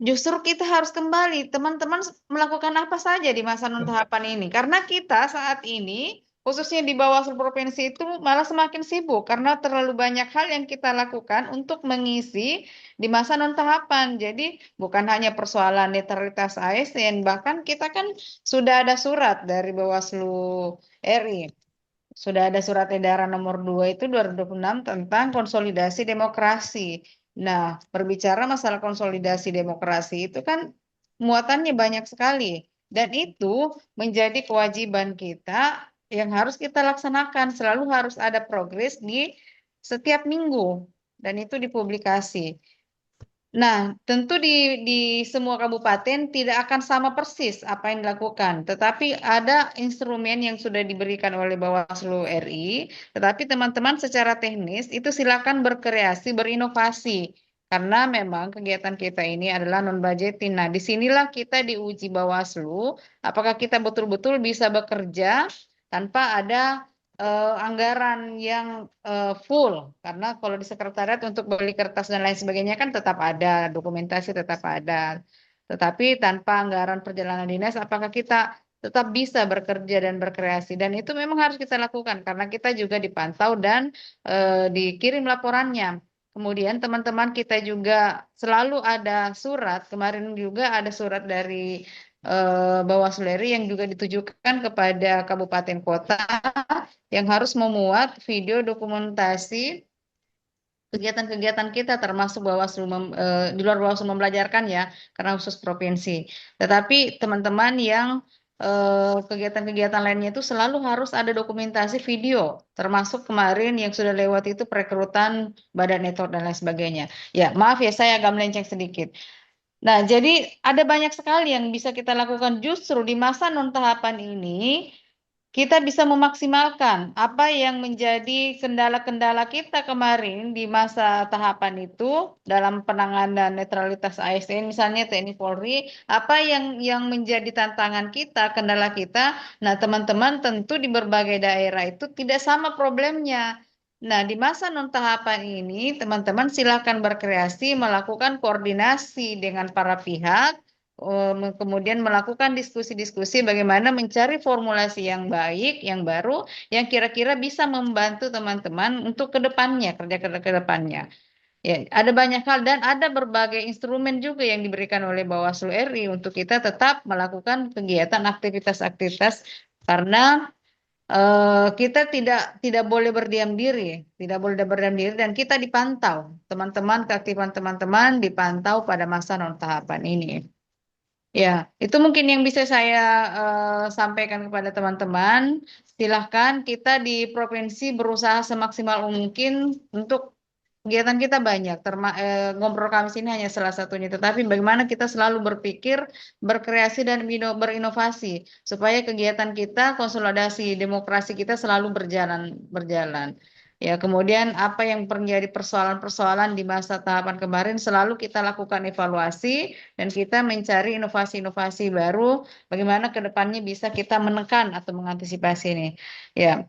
S9: justru kita harus kembali, teman-teman melakukan apa saja di masa non-tahapan ini. Karena kita saat ini, khususnya di Bawaslu Provinsi itu malah semakin sibuk karena terlalu banyak hal yang kita lakukan untuk mengisi di masa non-tahapan. Jadi bukan hanya persoalan netralitas ASN, bahkan kita kan sudah ada surat dari Bawaslu RI. Sudah ada surat edaran nomor 2 itu 2026 tentang konsolidasi demokrasi. Nah, berbicara masalah konsolidasi demokrasi itu kan muatannya banyak sekali. Dan itu menjadi kewajiban kita yang harus kita laksanakan. Selalu harus ada progres di setiap minggu. Dan itu dipublikasi. Nah, tentu di semua kabupaten tidak akan sama persis apa yang dilakukan, tetapi ada instrumen yang sudah diberikan oleh Bawaslu RI, tetapi teman-teman secara teknis itu silakan berkreasi, berinovasi, Karena memang kegiatan kita ini adalah non-budgeting. Nah, disinilah kita diuji Bawaslu, apakah kita betul-betul bisa bekerja tanpa ada anggaran yang full. Karena kalau di sekretariat untuk beli kertas dan lain sebagainya kan tetap ada, dokumentasi tetap ada. Tetapi tanpa anggaran perjalanan dinas, apakah kita tetap bisa bekerja dan berkreasi? Dan itu memang harus kita lakukan karena kita juga dipantau dan dikirim laporannya. Kemudian teman-teman kita juga selalu ada surat, kemarin juga ada surat dari Bawaslu RI yang juga ditujukan kepada kabupaten kota yang harus memuat video dokumentasi kegiatan-kegiatan kita termasuk Bawaslu di luar Bawaslu membelajarkan ya karena khusus provinsi. Tetapi teman-teman yang kegiatan-kegiatan lainnya itu selalu harus ada dokumentasi video, termasuk kemarin yang sudah lewat itu perekrutan badan network dan lain sebagainya. Ya, maaf ya saya agak melenceng sedikit. Nah, jadi ada banyak sekali yang bisa kita lakukan justru di masa non tahapan ini kita bisa memaksimalkan apa yang menjadi kendala-kendala kita kemarin di masa tahapan itu dalam penanganan netralitas ASN misalnya TNI Polri, apa yang menjadi tantangan kita, kendala kita. Nah, teman-teman tentu di berbagai daerah itu tidak sama problemnya. Nah, di masa non tahapan ini teman-teman silakan berkreasi melakukan koordinasi dengan para pihak kemudian melakukan diskusi-diskusi bagaimana mencari formulasi yang baik, yang baru, yang kira-kira bisa membantu teman-teman untuk ke depannya, kerja ke depannya. Ya, ada banyak hal dan ada berbagai instrumen juga yang diberikan oleh Bawaslu RI untuk kita tetap melakukan kegiatan aktivitas-aktivitas karena kita tidak boleh berdiam diri, tidak boleh berdiam diri dan kita dipantau. Teman-teman, keaktifan teman-teman dipantau pada masa non tahapan ini. Ya, itu mungkin yang bisa saya sampaikan kepada teman-teman. Silahkan kita di provinsi berusaha semaksimal mungkin untuk kegiatan kita banyak. Ngobrol kami sini hanya salah satunya. Tetapi bagaimana kita selalu berpikir, berkreasi dan berinovasi supaya kegiatan kita, konsolidasi demokrasi kita selalu berjalan. Ya, kemudian apa yang menjadi persoalan-persoalan di masa tahapan kemarin selalu kita lakukan evaluasi dan kita mencari inovasi-inovasi baru bagaimana ke depannya bisa kita menekan atau mengantisipasi ini. Ya,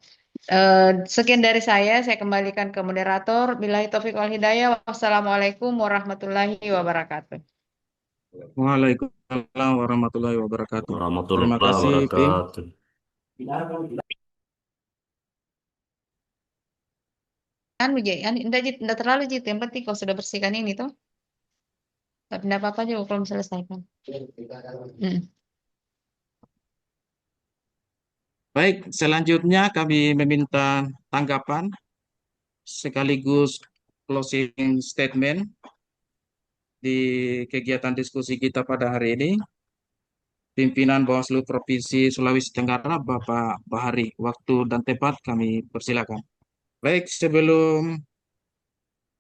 S9: sekian dari saya kembalikan ke moderator. Billahi taufiq wal hidayah. Wassalamualaikum warahmatullahi wabarakatuh.
S2: Waalaikumsalam warahmatullahi wabarakatuh.
S10: Warahmatullahi
S2: Terima kasih, Pim.
S10: wabarakatuh.
S9: Enggak terlalu Jit, yang penting kau sudah bersihkan ini tuh. Tapi enggak apa-apa juga kalau selesaikan.
S2: Baik, selanjutnya kami meminta tanggapan sekaligus closing statement di kegiatan diskusi kita pada hari ini. Pimpinan Bawaslu Provinsi Sulawesi Tenggara, Bapak Bahari. Waktu dan tempat kami persilakan. Baik, sebelum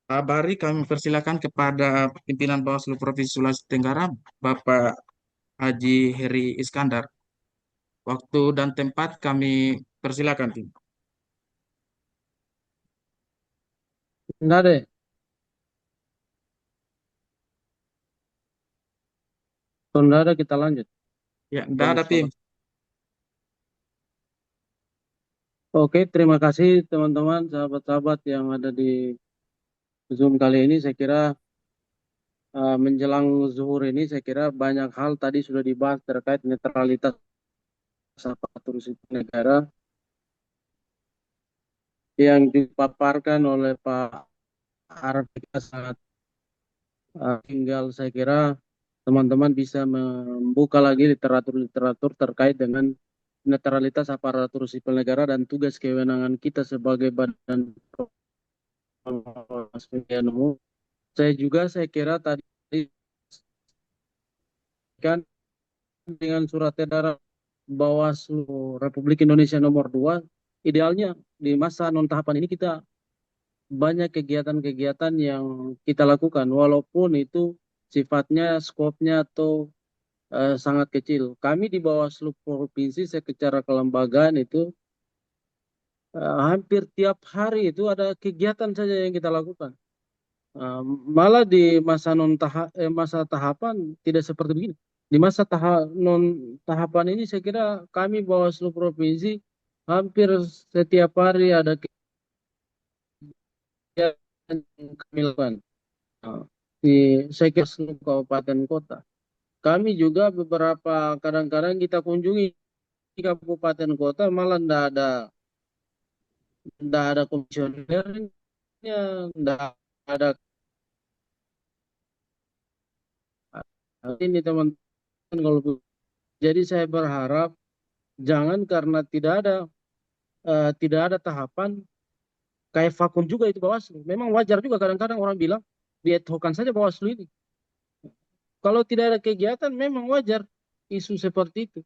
S2: Pak Bahari, kami persilakan kepada pimpinan Bawaslu Provinsi Sulawesi Tenggara, Bapak Haji Heri Iskandar. Waktu dan tempat kami persilakan, Tim.
S3: Enggak deh. Kalau enggak ada kita lanjut.
S2: Ya, enggak ada, Tim.
S3: Oke, terima kasih teman-teman, sahabat-sahabat yang ada di Zoom kali ini. Saya kira menjelang zuhur ini, saya kira banyak hal tadi sudah dibahas terkait netralitas aparatur sipil negara yang dipaparkan oleh Pak Arif sangat tinggal. Saya kira teman-teman bisa membuka lagi literatur-literatur terkait dengan netralitas aparatur sipil negara dan tugas kewenangan kita sebagai badan pengawas pemilihan umum. Saya kira tadi kan dengan surat edaran Bawaslu Republik Indonesia nomor 2, idealnya di masa non tahapan ini kita banyak kegiatan-kegiatan yang kita lakukan walaupun itu sifatnya skopnya atau sangat kecil. Kami di Bawaslu Provinsi secara kelembagaan itu hampir tiap hari itu ada kegiatan saja yang kita lakukan. Malah di masa tahapan tidak seperti begini. Di masa non tahapan ini saya kira kami Bawaslu Provinsi hampir setiap hari ada kegiatan yang kami lakukan. Saya kira seluruh kabupaten kota. Kami juga beberapa kadang-kadang kita kunjungi kabupaten kota malah ndak ada komisionernya, ndak ada ini teman-teman kalau jadi saya berharap jangan karena tidak ada tahapan kayak vakum juga itu Bawaslu. Memang wajar juga kadang-kadang orang bilang diadhokan saja Bawaslu ini. Kalau tidak ada kegiatan memang wajar isu seperti itu.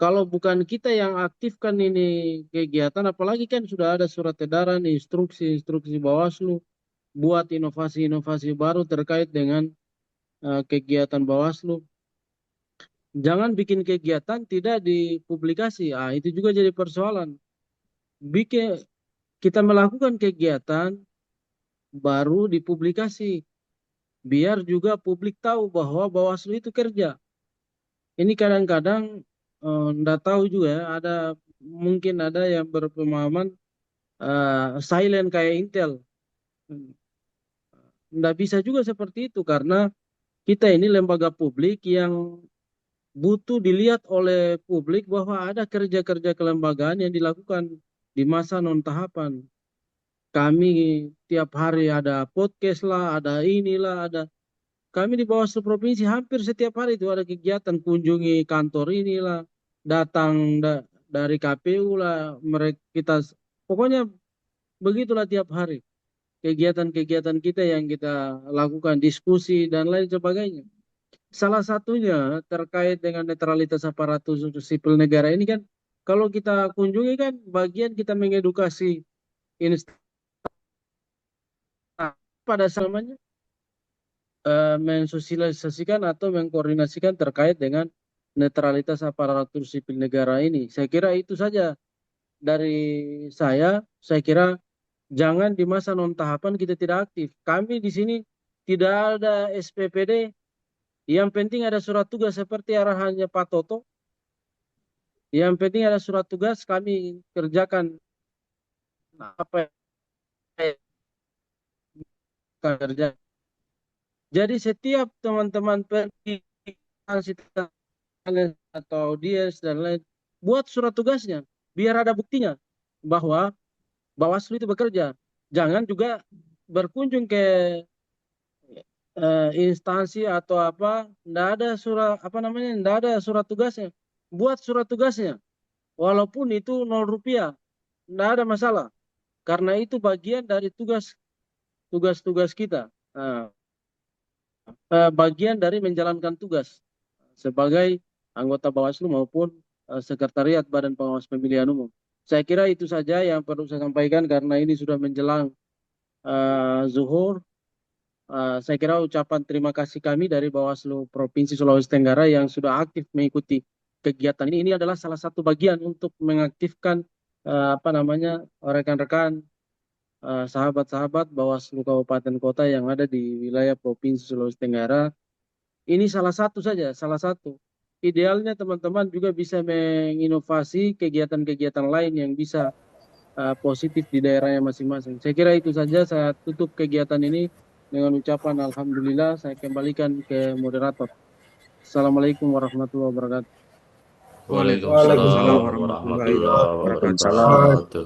S3: Kalau bukan kita yang aktifkan ini kegiatan, apalagi kan sudah ada surat edaran, instruksi Bawaslu buat inovasi-inovasi baru terkait dengan kegiatan Bawaslu. Jangan bikin kegiatan tidak dipublikasi. Itu juga jadi persoalan. Kita melakukan kegiatan baru dipublikasi. Biar juga publik tahu bahwa Bawaslu itu kerja. Ini kadang-kadang enggak tahu juga mungkin ada yang berpemahaman silent kayak Intel. Enggak bisa juga seperti itu karena kita ini lembaga publik yang butuh dilihat oleh publik bahwa ada kerja-kerja kelembagaan yang dilakukan di masa non tahapan. Kami tiap hari ada podcast lah, ada inilah, kami di Bawaslu Provinsi hampir setiap hari itu ada kegiatan kunjungi kantor inilah, datang dari KPU lah, kita pokoknya begitulah tiap hari kegiatan-kegiatan kita yang kita lakukan, diskusi dan lain sebagainya. Salah satunya terkait dengan netralitas aparatur sipil negara ini kan, kalau kita kunjungi kan bagian kita mengedukasi pada samanya mensosialisasikan atau mengkoordinasikan terkait dengan netralitas aparatur sipil negara ini. Saya kira itu saja dari saya kira jangan di masa non tahapan kita tidak aktif. Kami di sini tidak ada SPPD, yang penting ada surat tugas seperti arahannya Pak Toto. Yang penting ada surat tugas, kami kerjakan apa yang kerja. Jadi setiap teman-teman pergi atau audiens dan lain, buat surat tugasnya, biar ada buktinya bahwa Bawaslu itu bekerja. Jangan juga berkunjung ke instansi atau ndak ada ndak ada surat tugasnya. Buat surat tugasnya, walaupun itu 0 rupiah, ndak ada masalah. Karena itu bagian dari tugas kita. Bagian dari menjalankan tugas sebagai anggota Bawaslu maupun Sekretariat Badan Pengawas Pemilihan Umum. Saya kira itu saja yang perlu saya sampaikan karena ini sudah menjelang zuhur. Saya kira ucapan terima kasih kami dari Bawaslu Provinsi Sulawesi Tenggara yang sudah aktif mengikuti kegiatan ini. Ini adalah salah satu bagian untuk mengaktifkan rekan-rekan sahabat-sahabat Bawaslu Kabupaten Kota yang ada di wilayah Provinsi Sulawesi Tenggara. Ini salah satu saja, salah satu. Idealnya teman-teman juga bisa menginovasi kegiatan-kegiatan lain yang bisa positif di daerahnya masing-masing. Saya kira itu saja, saya tutup kegiatan ini dengan ucapan Alhamdulillah. Saya kembalikan ke moderator. Assalamualaikum warahmatullahi wabarakatuh.
S2: Waalaikumsalam warahmatullahi wabarakatuh.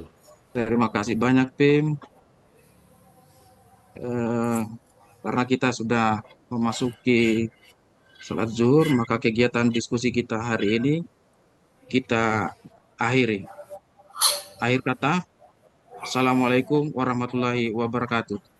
S2: Terima kasih banyak tim. Karena kita sudah memasuki sholat zuhur, maka kegiatan diskusi kita hari ini kita akhiri. Akhir kata, Assalamualaikum warahmatullahi wabarakatuh.